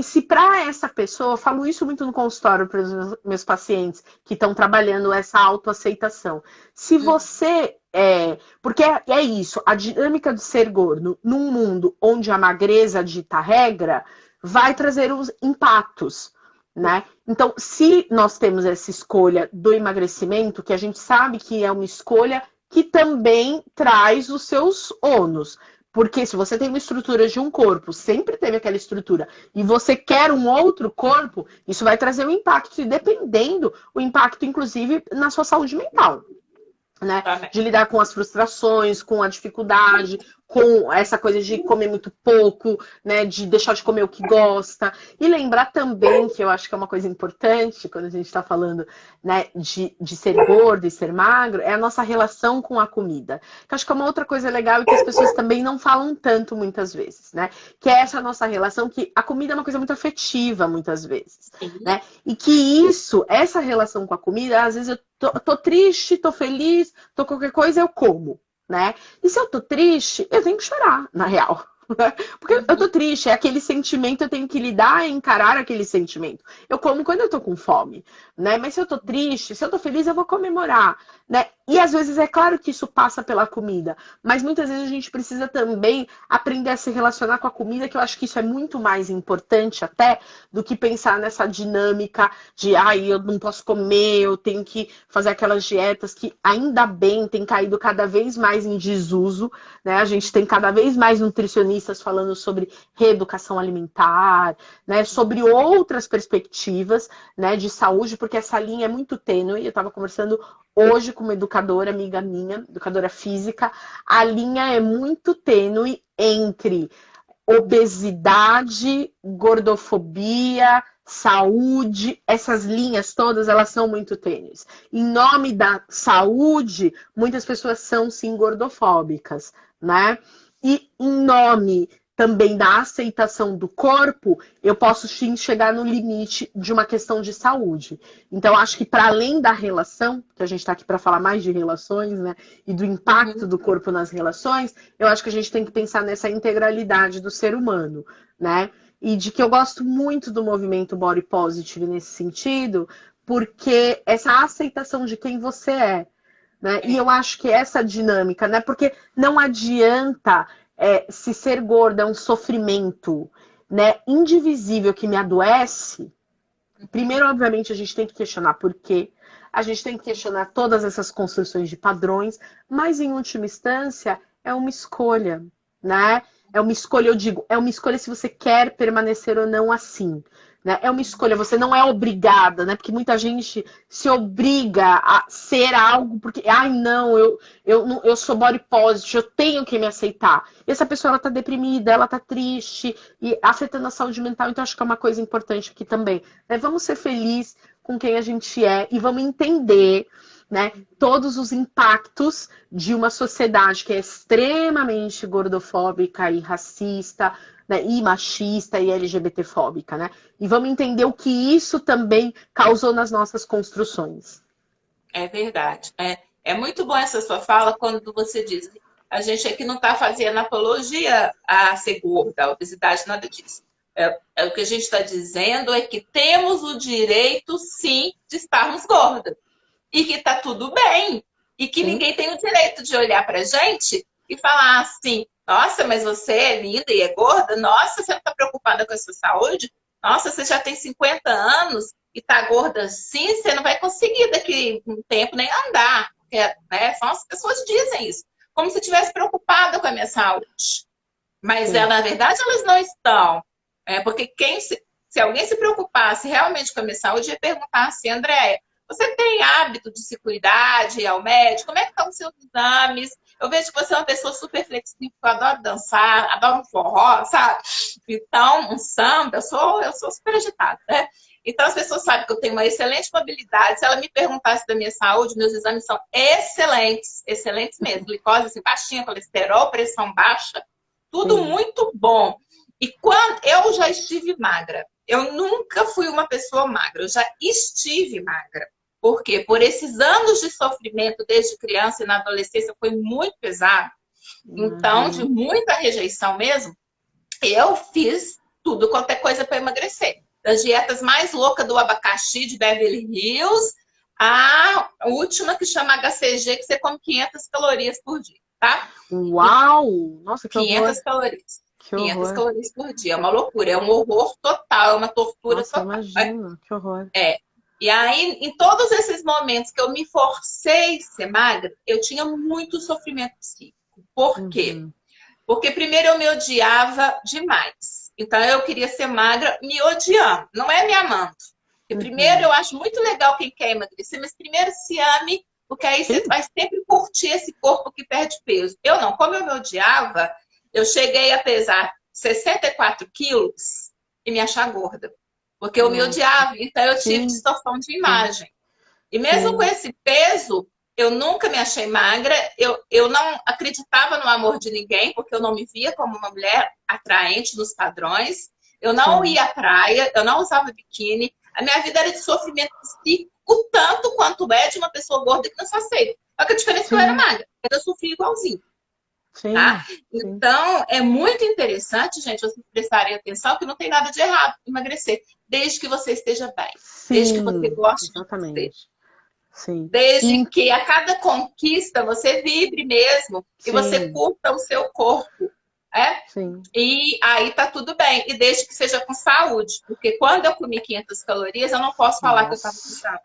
Se para essa pessoa, eu falo isso muito no consultório para os meus pacientes que estão trabalhando essa autoaceitação. Se você porque é isso, a dinâmica de ser gordo num mundo onde a magreza dita regra vai trazer os impactos. Né? Então, se nós temos essa escolha do emagrecimento, que a gente sabe que é uma escolha que também traz os seus ônus. Porque se você tem uma estrutura de um corpo, sempre teve aquela estrutura, e você quer um outro corpo, isso vai trazer um impacto, e dependendo, o impacto, inclusive, na sua saúde mental. Né? De lidar com as frustrações, com a dificuldade, com essa coisa de comer muito pouco, né? De deixar de comer o que gosta. E lembrar também, que eu acho que é uma coisa importante, quando a gente está falando, né, de ser gordo e ser magro, é a nossa relação com a comida. Que eu acho que é uma outra coisa legal e que as pessoas também não falam tanto muitas vezes, né? Que é essa nossa relação, que a comida é uma coisa muito afetiva, muitas vezes. Né? E que essa relação com a comida, às vezes eu tô triste, tô feliz, tô qualquer coisa, eu como, né? E se eu tô triste, eu tenho que chorar, na real. Porque eu tô triste, é aquele sentimento, eu tenho que lidar e encarar aquele sentimento. Eu como quando eu tô com fome, né? Mas se eu tô triste, se eu tô feliz, eu vou comemorar, né? E às vezes é claro que isso passa pela comida, mas muitas vezes a gente precisa também aprender a se relacionar com a comida, que eu acho que isso é muito mais importante até do que pensar nessa dinâmica de ai, eu não posso comer, eu tenho que fazer aquelas dietas que ainda bem tem caído cada vez mais em desuso, né? A gente tem cada vez mais nutricionistas falando sobre reeducação alimentar, né? Sobre outras perspectivas, né, de saúde, porque essa linha é muito tênue. Eu estava conversando hoje com uma educadora, amiga minha, educadora física, a linha é muito tênue entre obesidade, gordofobia, saúde, essas linhas todas, elas são muito tênues. Em nome da saúde, muitas pessoas são sim gordofóbicas, né? E em nome também da aceitação do corpo, eu posso sim chegar no limite de uma questão de saúde. Então, acho que para além da relação, que a gente está aqui para falar mais de relações, né? E do impacto do corpo nas relações, eu acho que a gente tem que pensar nessa integralidade do ser humano, né? E de que eu gosto muito do movimento Body Positive nesse sentido, porque essa aceitação de quem você é, né? E eu acho que essa dinâmica, né? Porque não adianta se ser gorda é um sofrimento, né, indivisível que me adoece. Primeiro, obviamente, a gente tem que questionar por quê. A gente tem que questionar todas essas construções de padrões, mas em última instância é uma escolha, né? É uma escolha, eu digo, é uma escolha se você quer permanecer ou não assim. Né? É uma escolha, você não é obrigada, né? Porque muita gente se obriga a ser algo, porque, ai, não, eu sou body positive, eu tenho que me aceitar. E essa pessoa, ela tá deprimida, ela tá triste, e afetando a saúde mental, então acho que é uma coisa importante aqui também. Né? Vamos ser felizes com quem a gente é e vamos entender, né, todos os impactos de uma sociedade que é extremamente gordofóbica e racista, né, e machista e LGBTfóbica, né? E vamos entender o que isso também causou nas nossas construções. É verdade. É muito bom essa sua fala quando você diz a gente aqui não está fazendo apologia a ser gorda, a obesidade, nada disso. O que a gente está dizendo é que temos o direito, sim, de estarmos gordas. E que está tudo bem. E que ninguém tem o direito de olhar para a gente e falar assim, nossa, mas você é linda e é gorda? Nossa, você não está preocupada com a sua saúde? Nossa, você já tem 50 anos e está gorda assim, você não vai conseguir daqui a um tempo nem andar. Porque, né, são as pessoas dizem isso. Como se estivesse preocupada com a minha saúde. Mas, na verdade, elas não estão. Porque se alguém se preocupasse realmente com a minha saúde, ia perguntar assim, André, você tem hábito de se cuidar, de ir ao médico? Como é que estão os seus exames? Eu vejo que você é uma pessoa super flexível, eu adoro dançar, adoro um forró, sabe? Então, um samba, eu sou super agitada, né? Então, as pessoas sabem que eu tenho uma excelente mobilidade. Se ela me perguntasse da minha saúde, meus exames são excelentes, excelentes mesmo. Glicose assim, baixinha, colesterol, pressão baixa, tudo muito bom. E quando eu já estive magra, eu nunca fui uma pessoa magra, eu já estive magra. Por quê? Por esses anos de sofrimento desde criança e na adolescência foi muito pesado. Então, de muita rejeição mesmo, eu fiz tudo quanto é coisa para emagrecer. Das dietas mais loucas do abacaxi de Beverly Hills, a última que chama HCG, que você come 500 calorias por dia, tá? Uau! Nossa, que 500 horror. calorias. Que 500 horror. calorias por dia. É uma loucura, é um horror total, é uma tortura Nossa, total. imagina, que horror. E aí, em todos esses momentos que eu me forcei a ser magra, eu tinha muito sofrimento psíquico. Por quê? Porque primeiro eu me odiava demais. Então eu queria ser magra me odiando, não é me amando. Porque primeiro eu acho muito legal quem quer emagrecer, mas primeiro se ame, porque aí você Sim. vai sempre curtir esse corpo que perde peso. Eu não, como eu me odiava, eu cheguei a pesar 64 quilos e me achar gorda. Porque eu me Nossa. odiava, então eu tive Sim, distorção de sim, imagem. E mesmo com sim, esse peso, eu nunca me achei magra, eu não acreditava no amor de ninguém, porque eu não me via como uma mulher atraente nos padrões. Eu não sim, ia à praia, eu não usava biquíni. A minha vida era de sofrimento psíquico, tanto quanto é de uma pessoa gorda que não se aceita. Só que a diferença é que eu era sim, magra, eu sofri igualzinho, tá? sim, sim, Então, é muito interessante, gente, vocês prestarem atenção que não tem nada de errado em emagrecer, desde que você esteja bem, desde que você sim, goste de você. exatamente. Sim. Desde E, que a cada conquista você vibre mesmo e você sim, curta o seu corpo. É? sim. E aí tá tudo bem. E desde que seja com saúde. Porque quando eu comi 500 calorias, eu não posso falar que eu estava com Nossa. saúde.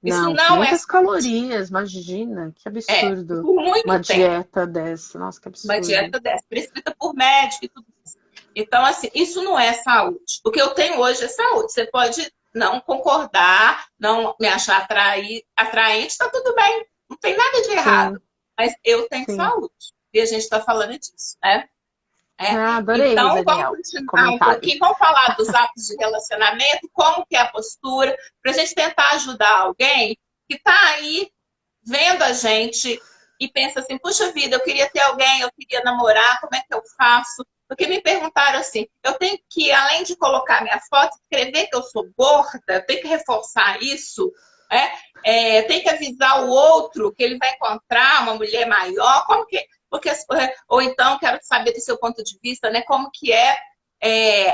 Isso Não, não é 500 saúde. calorias, imagina, que É, absurdo. por Uma muito tempo. dieta dessa, nossa, que Uma absurdo. dieta dessa, prescrita por médico e tudo isso. Então, assim, isso não é saúde. O que eu tenho hoje é saúde. Você pode não concordar, não me achar atraente, está tudo bem. Não tem nada de Sim, errado. Mas eu tenho sim. saúde. E a gente está falando disso, né? É. Ah, adorei, Então, vamos Daniel, continuar um comentário. pouquinho, vamos falar dos hábitos de relacionamento, como que é a postura, para a gente tentar ajudar alguém que está aí vendo a gente e pensa assim, puxa vida, eu queria ter alguém, eu queria namorar, como é que eu faço? Porque me perguntaram assim, eu tenho que, além de colocar minha foto, escrever que eu sou gorda, eu tenho que reforçar isso, tem que avisar o outro que ele vai encontrar uma mulher maior, como que... Porque, ou então, quero saber do seu ponto de vista, né, como que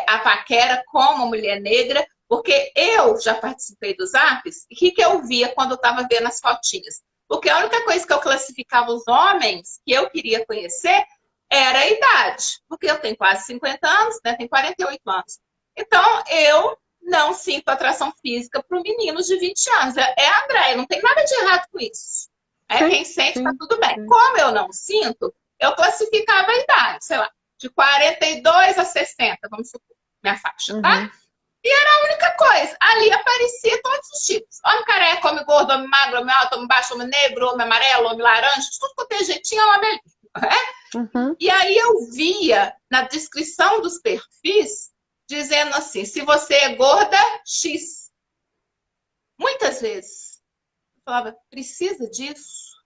a paquera como mulher negra, porque eu já participei dos apps, e o que eu via quando eu estava vendo as fotinhas? Porque a única coisa que eu classificava os homens que eu queria conhecer era a idade. Porque eu tenho quase 50 anos, né? Tenho 48 anos. Então, eu não sinto atração física para meninos de 20 anos. É a Andréia, não tem nada de errado com isso. Sim, Quem sente, está sim, tudo bem. sim. Como eu não sinto, eu classificava a idade, sei lá, de 42 a 60, vamos supor, minha faixa, tá? Uhum. Única coisa, ali aparecia todos os tipos. Homem careca, homem gordo, homem magro, homem alto, homem baixo, homem negro, homem amarelo, homem laranja, tudo quanto é jeitinho, homem ali. Uhum. E aí eu via na descrição dos perfis dizendo assim, se você é gorda, X. Muitas vezes. Eu falava, precisa disso?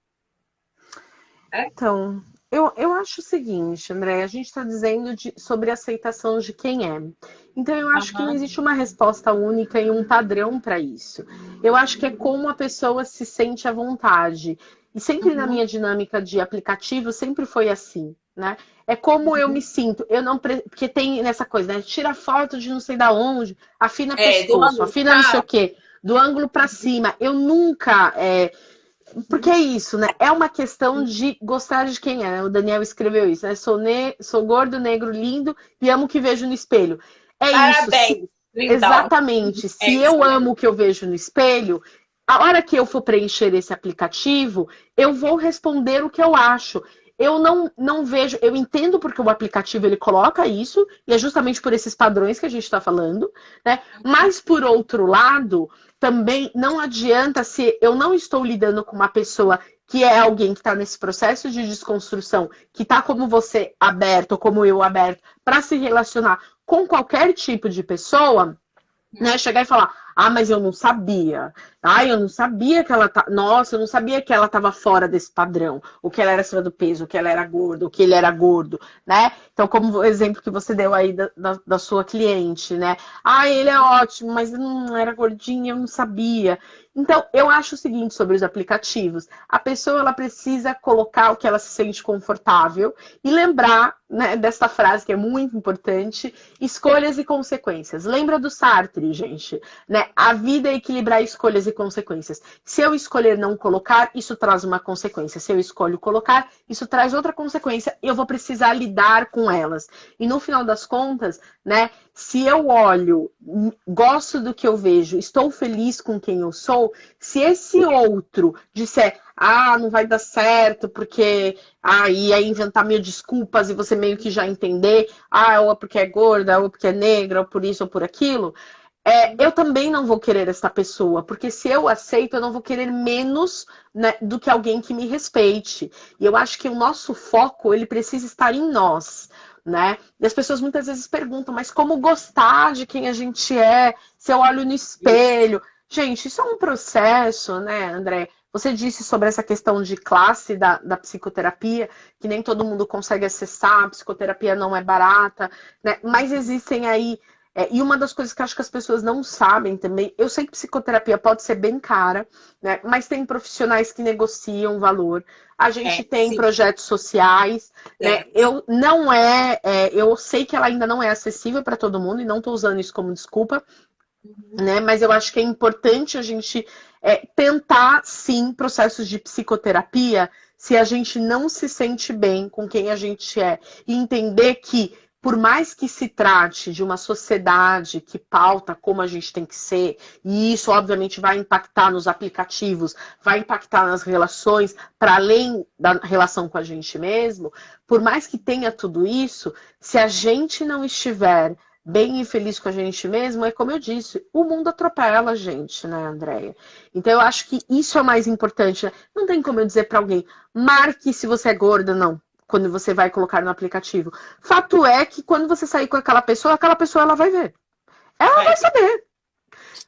Então, eu acho o seguinte, André, a gente está dizendo sobre a aceitação de quem é. Então, eu acho que não Uhum. existe uma resposta única e um padrão para isso. Eu acho que é como a pessoa se sente à vontade. E sempre na Uhum. minha dinâmica de aplicativo, sempre foi assim, né? É como eu me sinto. Eu não porque tem nessa coisa, né? Tira foto de não sei da onde, afina Do pescoço, ângulo afina não sei o tal. quê, do ângulo para cima. Eu nunca porque é isso, né? É uma questão de gostar de quem é, né? O Daniel escreveu isso, né? Sou gordo, negro, lindo e amo o que vejo no espelho. É isso, Parabéns, lindão. exatamente. É Se isso eu mesmo. amo o que eu vejo no espelho, a hora que eu for preencher esse aplicativo, eu vou responder o que eu acho. Eu não vejo, eu entendo porque o aplicativo ele coloca isso, e é justamente por esses padrões que a gente está falando, né? Mas por outro lado, também não adianta se eu não estou lidando com uma pessoa que é alguém que está nesse processo de desconstrução, que está como você aberto, ou como eu aberto, para se relacionar com qualquer tipo de pessoa, né? Chegar e falar, ah, mas eu não sabia. Ah, eu não sabia que ela tá. Nossa, eu não sabia que ela estava fora desse padrão. O que ela era acima do peso, o que ela era gordo, o que ele era gordo, né? Então, como o exemplo que você deu aí da sua cliente, né? Ah, ele é ótimo, mas não era gordinha, eu não sabia. Então, eu acho o seguinte sobre os aplicativos. A pessoa ela precisa colocar o que ela se sente confortável e lembrar, né, dessa frase que é muito importante: escolhas e consequências. Lembra do Sartre, gente, né? A vida é equilibrar escolhas e consequências. Se eu escolher não colocar, isso traz uma consequência. Se eu escolho colocar, isso traz outra consequência. Eu vou precisar lidar com elas. E no final das contas, né? Se eu olho, gosto do que eu vejo, estou feliz com quem eu sou, se esse outro disser, ah, não vai dar certo, porque ia inventar mil desculpas e você meio que já entender, ou porque é gorda, ou porque é negra, ou por isso, ou por aquilo, eu também não vou querer essa pessoa, porque se eu aceito, eu não vou querer menos, né, do que alguém que me respeite. E eu acho que o nosso foco, ele precisa estar em nós, né? E as pessoas muitas vezes perguntam, mas como gostar de quem a gente é? Se eu olho no espelho? Gente, isso é um processo, né, André? Você disse sobre essa questão de classe da psicoterapia, que nem todo mundo consegue acessar, a psicoterapia não é barata, né? Mas existem aí. E uma das coisas que eu acho que as pessoas não sabem também, eu sei que psicoterapia pode ser bem cara, né? Mas tem profissionais que negociam valor. A gente tem Sim. projetos sociais, né? Eu sei que ela ainda não é acessível para todo mundo e não estou usando isso como desculpa, né? Mas eu acho que é importante a gente tentar, sim, processos de psicoterapia se a gente não se sente bem com quem a gente é. E entender que, por mais que se trate de uma sociedade que pauta como a gente tem que ser, e isso, obviamente, vai impactar nos aplicativos, vai impactar nas relações, para além da relação com a gente mesmo, por mais que tenha tudo isso, se a gente não estiver bem e feliz com a gente mesmo, é como eu disse, o mundo atropela a gente, né, Andréia? Então eu acho que isso é o mais importante, né? Não tem como eu dizer para alguém, marque se você é gorda, não, quando você vai colocar no aplicativo. Fato é que quando você sair com aquela pessoa ela vai ver. Ela vai saber,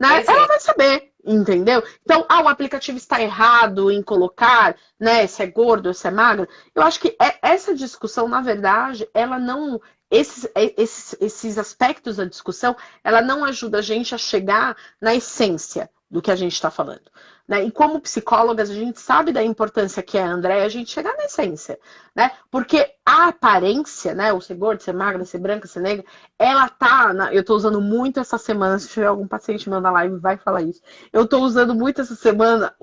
né? Ela vai saber, entendeu? Então, o aplicativo está errado em colocar, né, se é gordo, se é magro. Eu acho que essa discussão, na verdade, ela não... Esses aspectos da discussão, ela não ajuda a gente a chegar na essência do que a gente está falando. Né? E como psicólogas, a gente sabe da importância que é, André, a gente chegar na essência. Né? Porque a aparência, né, o ser gordo, ser magra, ser branca, ser negra, ela tá... Eu tô usando muito essa semana, se tiver algum paciente meu na live, vai falar isso. Eu tô usando muito essa semana,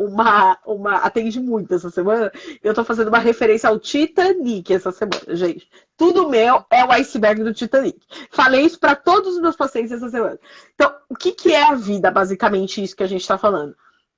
atendi muito essa semana, eu tô fazendo uma referência ao Titanic essa semana, gente. Tudo meu é o iceberg do Titanic. Falei isso para todos os meus pacientes essa semana. Então, o que é a vida, basicamente, isso que a gente tá falando?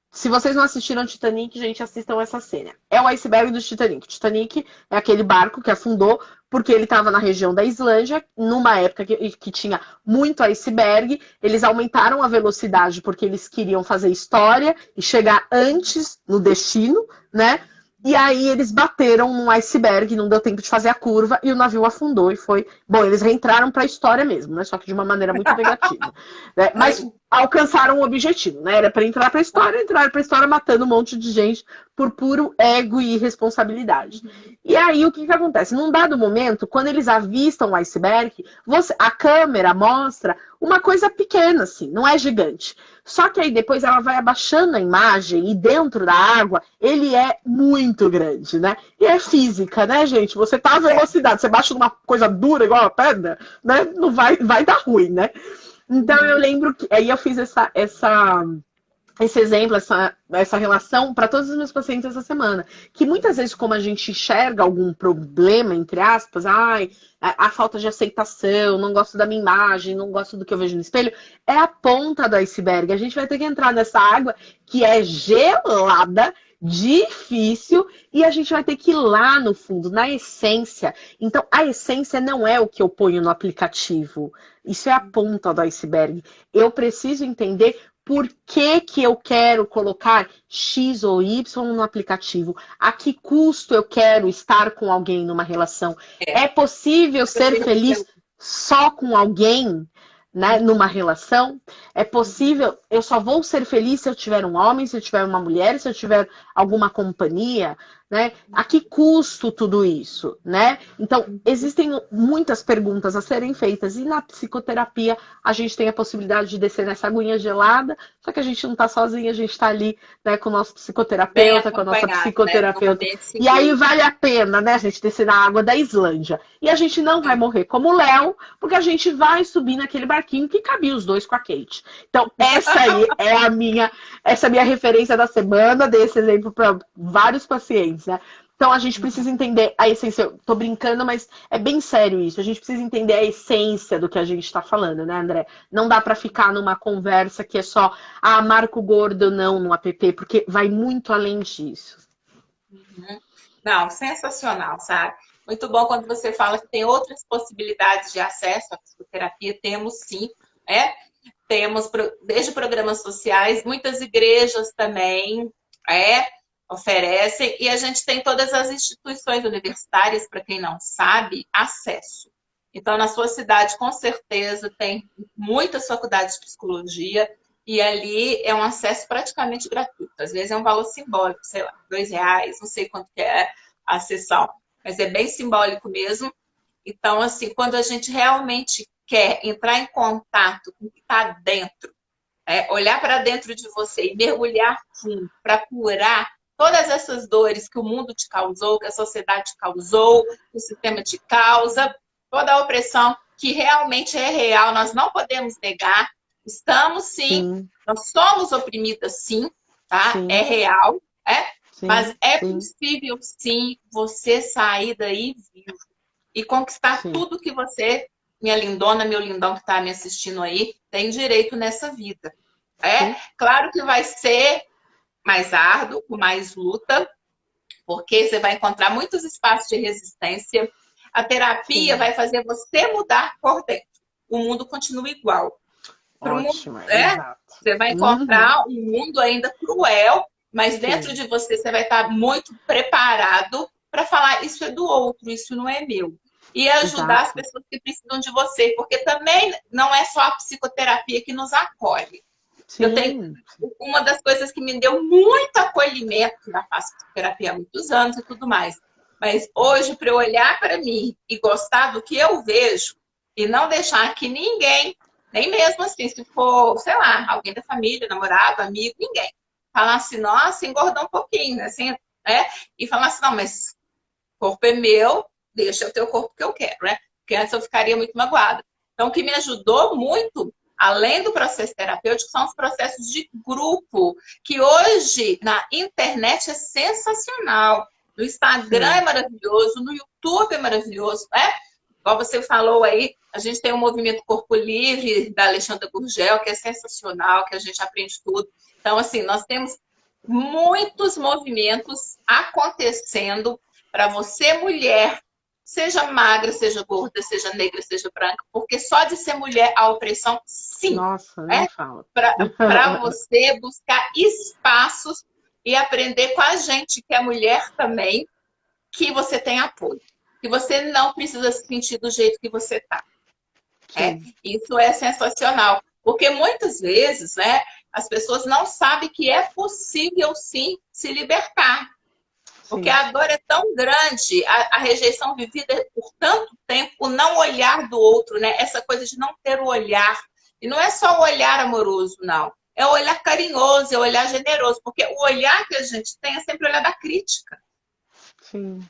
Se vocês não assistiram Titanic, gente, assistam essa cena. É o iceberg do Titanic. O Titanic é aquele barco que afundou porque ele estava na região da Islândia, numa época que tinha muito iceberg. Eles aumentaram a velocidade porque eles queriam fazer história e chegar antes no destino, né? E aí eles bateram num iceberg, não deu tempo de fazer a curva e o navio afundou e foi... Bom, eles reentraram para a história mesmo, né? Só que de uma maneira muito negativa. Né? Mas alcançaram o objetivo, né? Era para entrar para a história, entraram para a história matando um monte de gente por puro ego e irresponsabilidade. E aí o que acontece? Num dado momento, quando eles avistam o iceberg, a câmera mostra uma coisa pequena, assim, não é gigante. Só que aí depois ela vai abaixando a imagem e dentro da água ele é muito grande, né? E é física, né, gente? Você tá a velocidade, você baixa numa coisa dura igual a pedra, né? Não vai dar ruim, né? Então eu lembro que aí eu fiz esse exemplo, essa relação para todos os meus pacientes essa semana. Que muitas vezes, como a gente enxerga algum problema, entre aspas, a falta de aceitação, não gosto da minha imagem, não gosto do que eu vejo no espelho, é a ponta do iceberg. A gente vai ter que entrar nessa água que é gelada, difícil, e a gente vai ter que ir lá no fundo, na essência. Então, a essência não é o que eu ponho no aplicativo. Isso é a ponta do iceberg. Eu preciso entender por que eu quero colocar X ou Y no aplicativo? A que custo eu quero estar com alguém numa relação? É possível ser feliz só com alguém, né, numa relação? É possível, eu só vou ser feliz se eu tiver um homem, se eu tiver uma mulher, se eu tiver alguma companhia, né? A que custo tudo isso, né? Então, existem muitas perguntas a serem feitas e na psicoterapia a gente tem a possibilidade de descer nessa aguinha gelada, só que a gente não está sozinha, a gente está ali, né, com o nosso psicoterapeuta, com a nossa psicoterapeuta. Né? E aí vale a pena, né, a gente descer na água da Islândia. E a gente não vai morrer como o Léo, porque a gente vai subir naquele barquinho que cabia os dois com a Kate. Então, essa aí é a minha referência da semana, dei esse exemplo para vários pacientes. Né? Então a gente precisa entender a essência. Eu tô brincando, mas é bem sério isso. A gente precisa entender a essência do que a gente está falando, né, André? Não dá para ficar numa conversa que é só marco gordo ou não no app, porque vai muito além disso. Uhum. Não, sensacional, sabe? Muito bom quando você fala que tem outras possibilidades de acesso à psicoterapia. Temos sim, é. Temos desde programas sociais, muitas igrejas também oferecem, e a gente tem todas as instituições universitárias, para quem não sabe, acesso. Então, na sua cidade, com certeza, tem muitas faculdades de psicologia, e ali é um acesso praticamente gratuito. Às vezes é um valor simbólico, sei lá, R$ 2, não sei quanto que é a sessão, mas é bem simbólico mesmo. Então, assim, quando a gente realmente quer entrar em contato com o que está dentro, olhar para dentro de você e mergulhar fundo para curar todas essas dores que o mundo te causou, que a sociedade te causou, que o sistema te causa, toda a opressão que realmente é real, nós não podemos negar. Estamos sim, Sim, nós somos oprimidas sim, tá? É sim, real, sim, mas é sim, possível sim você sair daí vivo e conquistar sim, tudo que você, minha lindona, meu lindão que está me assistindo aí, tem direito nessa vida. É, sim, claro que vai ser mais árduo, com mais luta, porque você vai encontrar muitos espaços de resistência. A terapia sim. vai fazer você mudar por dentro. O mundo continua igual. Pro mundo, Ótimo, exato. você vai Uhum, encontrar um mundo ainda cruel, mas dentro sim, de você você vai estar muito preparado para falar isso é do outro, isso não é meu. E ajudar as exato. pessoas que precisam de você, porque também não é só a psicoterapia que nos acolhe. Eu tenho Sim, uma das coisas que me deu muito acolhimento, que já faço psicoterapia há muitos anos e tudo mais. Mas hoje, para eu olhar para mim e gostar do que eu vejo, e não deixar que ninguém, nem mesmo assim, se for, sei lá, alguém da família, namorado, amigo, ninguém, falar assim, nossa, engordou um pouquinho, assim, e falar assim, não, mas o corpo é meu, deixa eu ter o corpo que eu quero, né? Porque antes eu ficaria muito magoada. Então, o que me ajudou muito, além do processo terapêutico, são os processos de grupo, que hoje na internet é sensacional. No Instagram é sim, maravilhoso, no YouTube é maravilhoso, né? Igual você falou aí, a gente tem o movimento Corpo Livre da Alexandra Gurgel, que é sensacional, que a gente aprende tudo. Então, assim, nós temos muitos movimentos acontecendo para você, mulher, seja magra, seja gorda, seja negra, seja branca, porque só de ser mulher a opressão, sim, nossa, nem é fala. para você buscar espaços e aprender com a gente, que é mulher também, que você tem apoio. Que você não precisa se sentir do jeito que você está. Sim, Isso é sensacional. Porque muitas vezes, as pessoas não sabem que é possível sim se libertar. Porque sim, a dor é tão grande, a rejeição vivida por tanto tempo, o não olhar do outro, né? Essa coisa de não ter o olhar. E não é só o olhar amoroso, não. É o olhar carinhoso, é o olhar generoso. Porque o olhar que a gente tem é sempre o olhar da crítica. sim,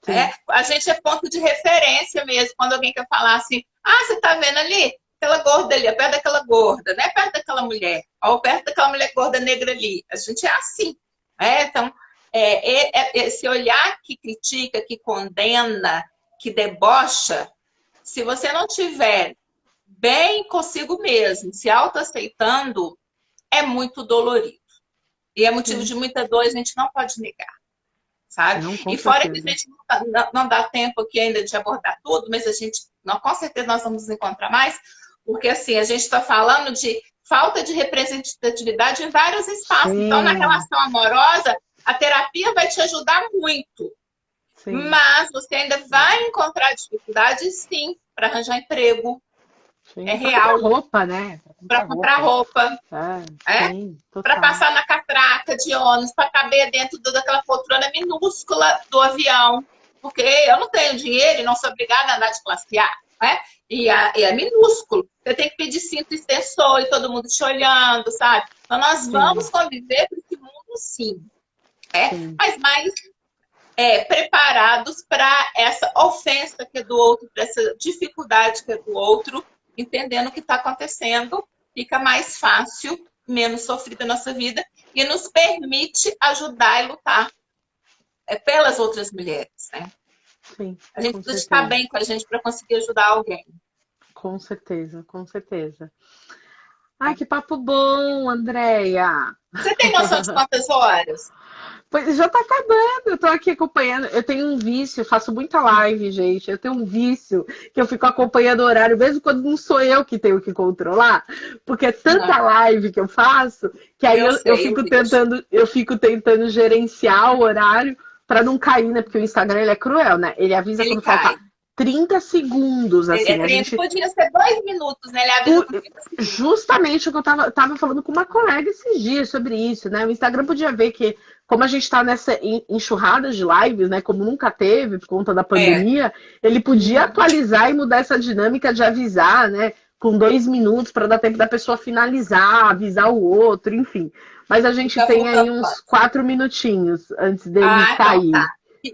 sim, A gente é ponto de referência mesmo. Quando alguém quer falar assim, ah, você tá vendo ali? Aquela gorda ali, perto daquela gorda, né? Perto daquela mulher. Ou perto daquela mulher gorda negra ali. A gente é assim. Então, esse olhar que critica, que condena, que debocha, se você não tiver bem consigo mesmo, se autoaceitando, é muito dolorido. E é motivo sim. de muita dor, a gente não pode negar, sabe? Não, com E fora que a certeza. gente não dá tempo aqui ainda de abordar tudo, mas a gente, não, com certeza nós vamos nos encontrar mais, porque assim, a gente está falando de falta de representatividade em vários espaços. Então, na Sim, relação amorosa, a terapia vai te ajudar muito, sim, mas você ainda vai encontrar dificuldades, sim, para arranjar emprego, é sim. Para comprar real, roupa, né? Para para comprar comprar roupa. roupa, Sim, para total. passar na catraca de ônibus, para caber dentro daquela poltrona minúscula do avião, porque eu não tenho dinheiro e não sou obrigada a andar de classe A, né? E é minúsculo. Você tem que pedir cinto extensor e todo mundo te olhando, sabe? Então, nós Sim, vamos conviver com esse mundo, sim. sim, Mas mais preparados para essa ofensa que é do outro, para essa dificuldade que é do outro, entendendo o que está acontecendo, fica mais fácil, menos sofrida a nossa vida e nos permite ajudar e lutar pelas outras mulheres, né? sim, A gente com precisa estar certeza. bem com a gente para conseguir ajudar alguém. Com certeza, com certeza. Ai, que papo bom, Andréia. Você tem noção de quantas horas? Pois já tá acabando, eu tô aqui acompanhando. Eu tenho um vício, eu faço muita live, gente. Eu tenho um vício que eu fico acompanhando o horário, mesmo quando não sou eu que tenho que controlar, porque é tanta Não, live que eu faço que aí eu eu sei, eu vejo. fico tentando gerenciar o horário para não cair, né? Porque o Instagram ele é cruel, né? Ele avisa Ele quando falta cai. 30 segundos, É assim. A 30, gente podia ser 2 minutos, né? Ele avisa por- com 30 segundos. justamente o que eu tava falando com uma colega esses dias sobre isso, né? O Instagram podia ver que, como a gente está nessa enxurrada de lives, né? Como nunca teve por conta da É. pandemia, ele podia Uhum. atualizar e mudar essa dinâmica de avisar, né? Com 2 minutos para dar tempo da pessoa finalizar, avisar o outro, enfim. Mas a E gente tá tem aí voltando uns quanto? 4 minutinhos antes dele Ah, então tá. cair.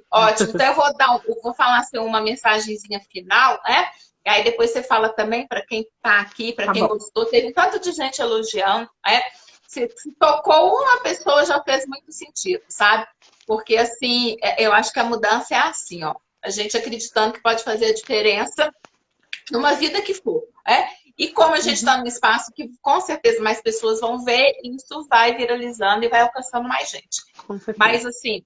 Ótimo. Então eu vou eu vou falar assim, uma mensagenzinha final, né? E aí depois você fala também para quem está aqui, para Tá quem bom. gostou. Teve um tanto de gente elogiando, né? Se tocou uma pessoa já fez muito sentido, sabe? Porque assim, eu acho que a mudança é assim, ó. A gente acreditando que pode fazer a diferença numa vida que for, né? E como a gente está Uhum, num espaço que com certeza mais pessoas vão ver, isso vai viralizando e vai alcançando mais gente. com certeza. Mas, assim,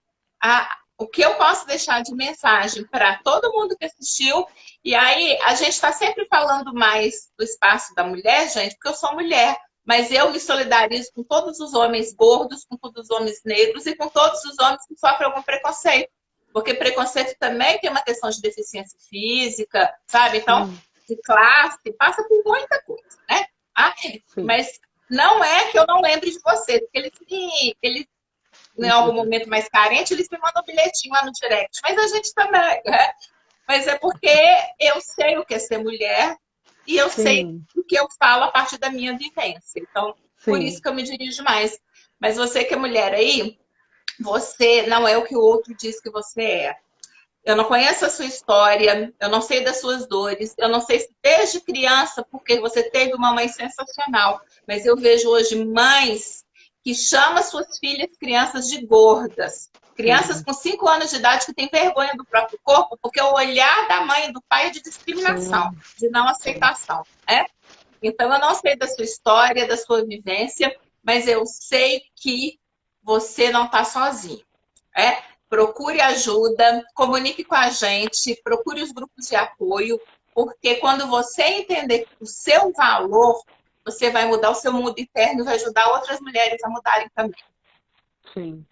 o que eu posso deixar de mensagem para todo mundo que assistiu, e aí a gente está sempre falando mais do espaço da mulher, gente, porque eu sou mulher, mas eu me solidarizo com todos os homens gordos, com todos os homens negros e com todos os homens que sofrem algum preconceito. Porque preconceito também tem uma questão de deficiência física, sabe? Então, Sim, de classe, passa por muita coisa, né? Ah, sim. mas não é que eu não lembre de você, porque eles em algum momento mais carente, eles me mandam um bilhetinho lá no direct. Mas a gente também, né? Mas é porque eu sei o que é ser mulher e eu sei Sim, o que eu falo a partir da minha vivência. Então, por isso sim. que eu me dirijo mais. Mas você que é mulher aí, você não é o que o outro diz que você é. Eu não conheço a sua história, eu não sei das suas dores, eu não sei se desde criança, porque você teve uma mãe sensacional, mas eu vejo hoje mães que chamam suas filhas crianças de gordas. Crianças Sim, com 5 anos de idade que têm vergonha do próprio corpo, porque o olhar da mãe e do pai é de discriminação, sim, de não sim. aceitação. Né? Então, eu não sei da sua história, da sua vivência, mas eu sei que você não está sozinho. É? Procure ajuda, comunique com a gente, procure os grupos de apoio, porque quando você entender o seu valor, você vai mudar o seu mundo interno e vai ajudar outras mulheres a mudarem também. Sim,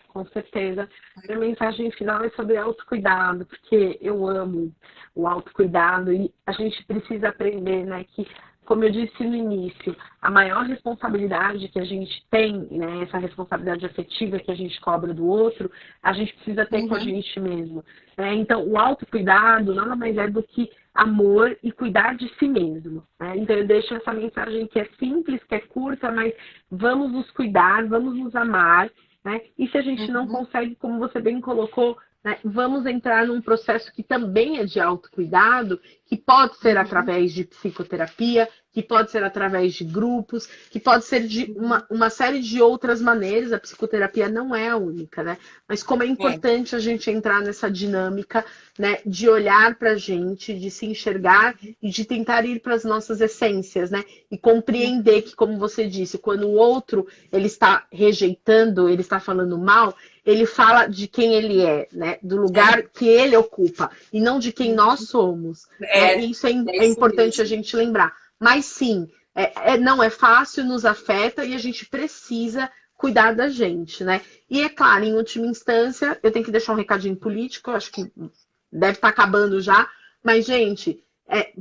com certeza. Minha mensagem final é sobre autocuidado, porque eu amo o autocuidado e a gente precisa aprender, né, que, como eu disse no início, a maior responsabilidade que a gente tem, né, essa responsabilidade afetiva que a gente cobra do outro, a gente precisa ter com a Uhum. gente mesmo. Né? Então, o autocuidado nada mais é do que amor e cuidar de si mesmo. Né? Então, eu deixo essa mensagem que é simples, que é curta, mas vamos nos cuidar, vamos nos amar, né? E se a gente não Uhum. consegue, como você bem colocou, né, vamos entrar num processo que também é de autocuidado, que pode ser Uhum. através de psicoterapia, que pode ser através de grupos, que pode ser de Uhum. uma série de outras maneiras. A psicoterapia não é a única, né? Mas como é É. importante a gente entrar nessa dinâmica, né, de olhar para a gente, de se enxergar e de tentar ir para as nossas essências, né? E compreender que, como você disse, quando o outro ele está rejeitando, ele está falando mal, ele fala de quem ele é, né? Do lugar É. que ele ocupa e não de quem nós somos, né? É, E isso é é isso importante a mesmo. gente lembrar. Mas sim, não é fácil, nos afeta e a gente precisa cuidar da gente, né? E é claro, em última instância, eu tenho que deixar um recadinho político, eu acho que deve estar acabando já, mas, gente,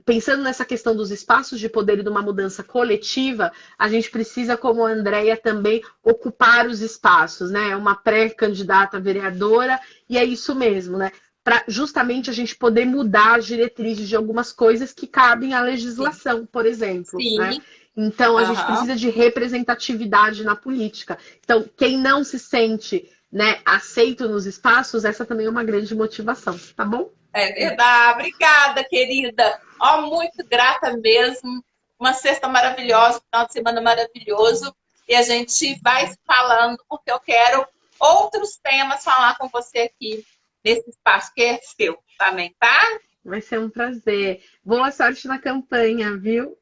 pensando nessa questão dos espaços de poder e de uma mudança coletiva, a gente precisa, como a Andrea, também ocupar os espaços, né? Uma pré-candidata vereadora, e é isso mesmo, né? Para justamente a gente poder mudar as diretrizes de algumas coisas que cabem à Sim. legislação, por exemplo, né? Sim. Então, a gente Aham. precisa de representatividade na política. Então, quem não se sente, né, aceito nos espaços, essa também é uma grande motivação, tá bom? É verdade. Obrigada, querida. Ó, muito grata mesmo. Uma sexta maravilhosa, um final de semana maravilhoso. E a gente vai se falando, porque eu quero outros temas falar com você aqui nesse espaço que é seu também, tá? Vai ser um prazer. Boa sorte na campanha, viu?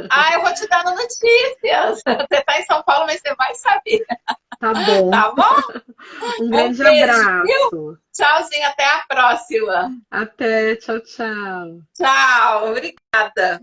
Ah, eu vou te dando notícias. Você está em São Paulo, mas você vai saber. Tá bom. Tá bom? Um Um grande beijo, viu? abraço. Tchauzinho, até a próxima. Até, tchau, tchau. Tchau, obrigada.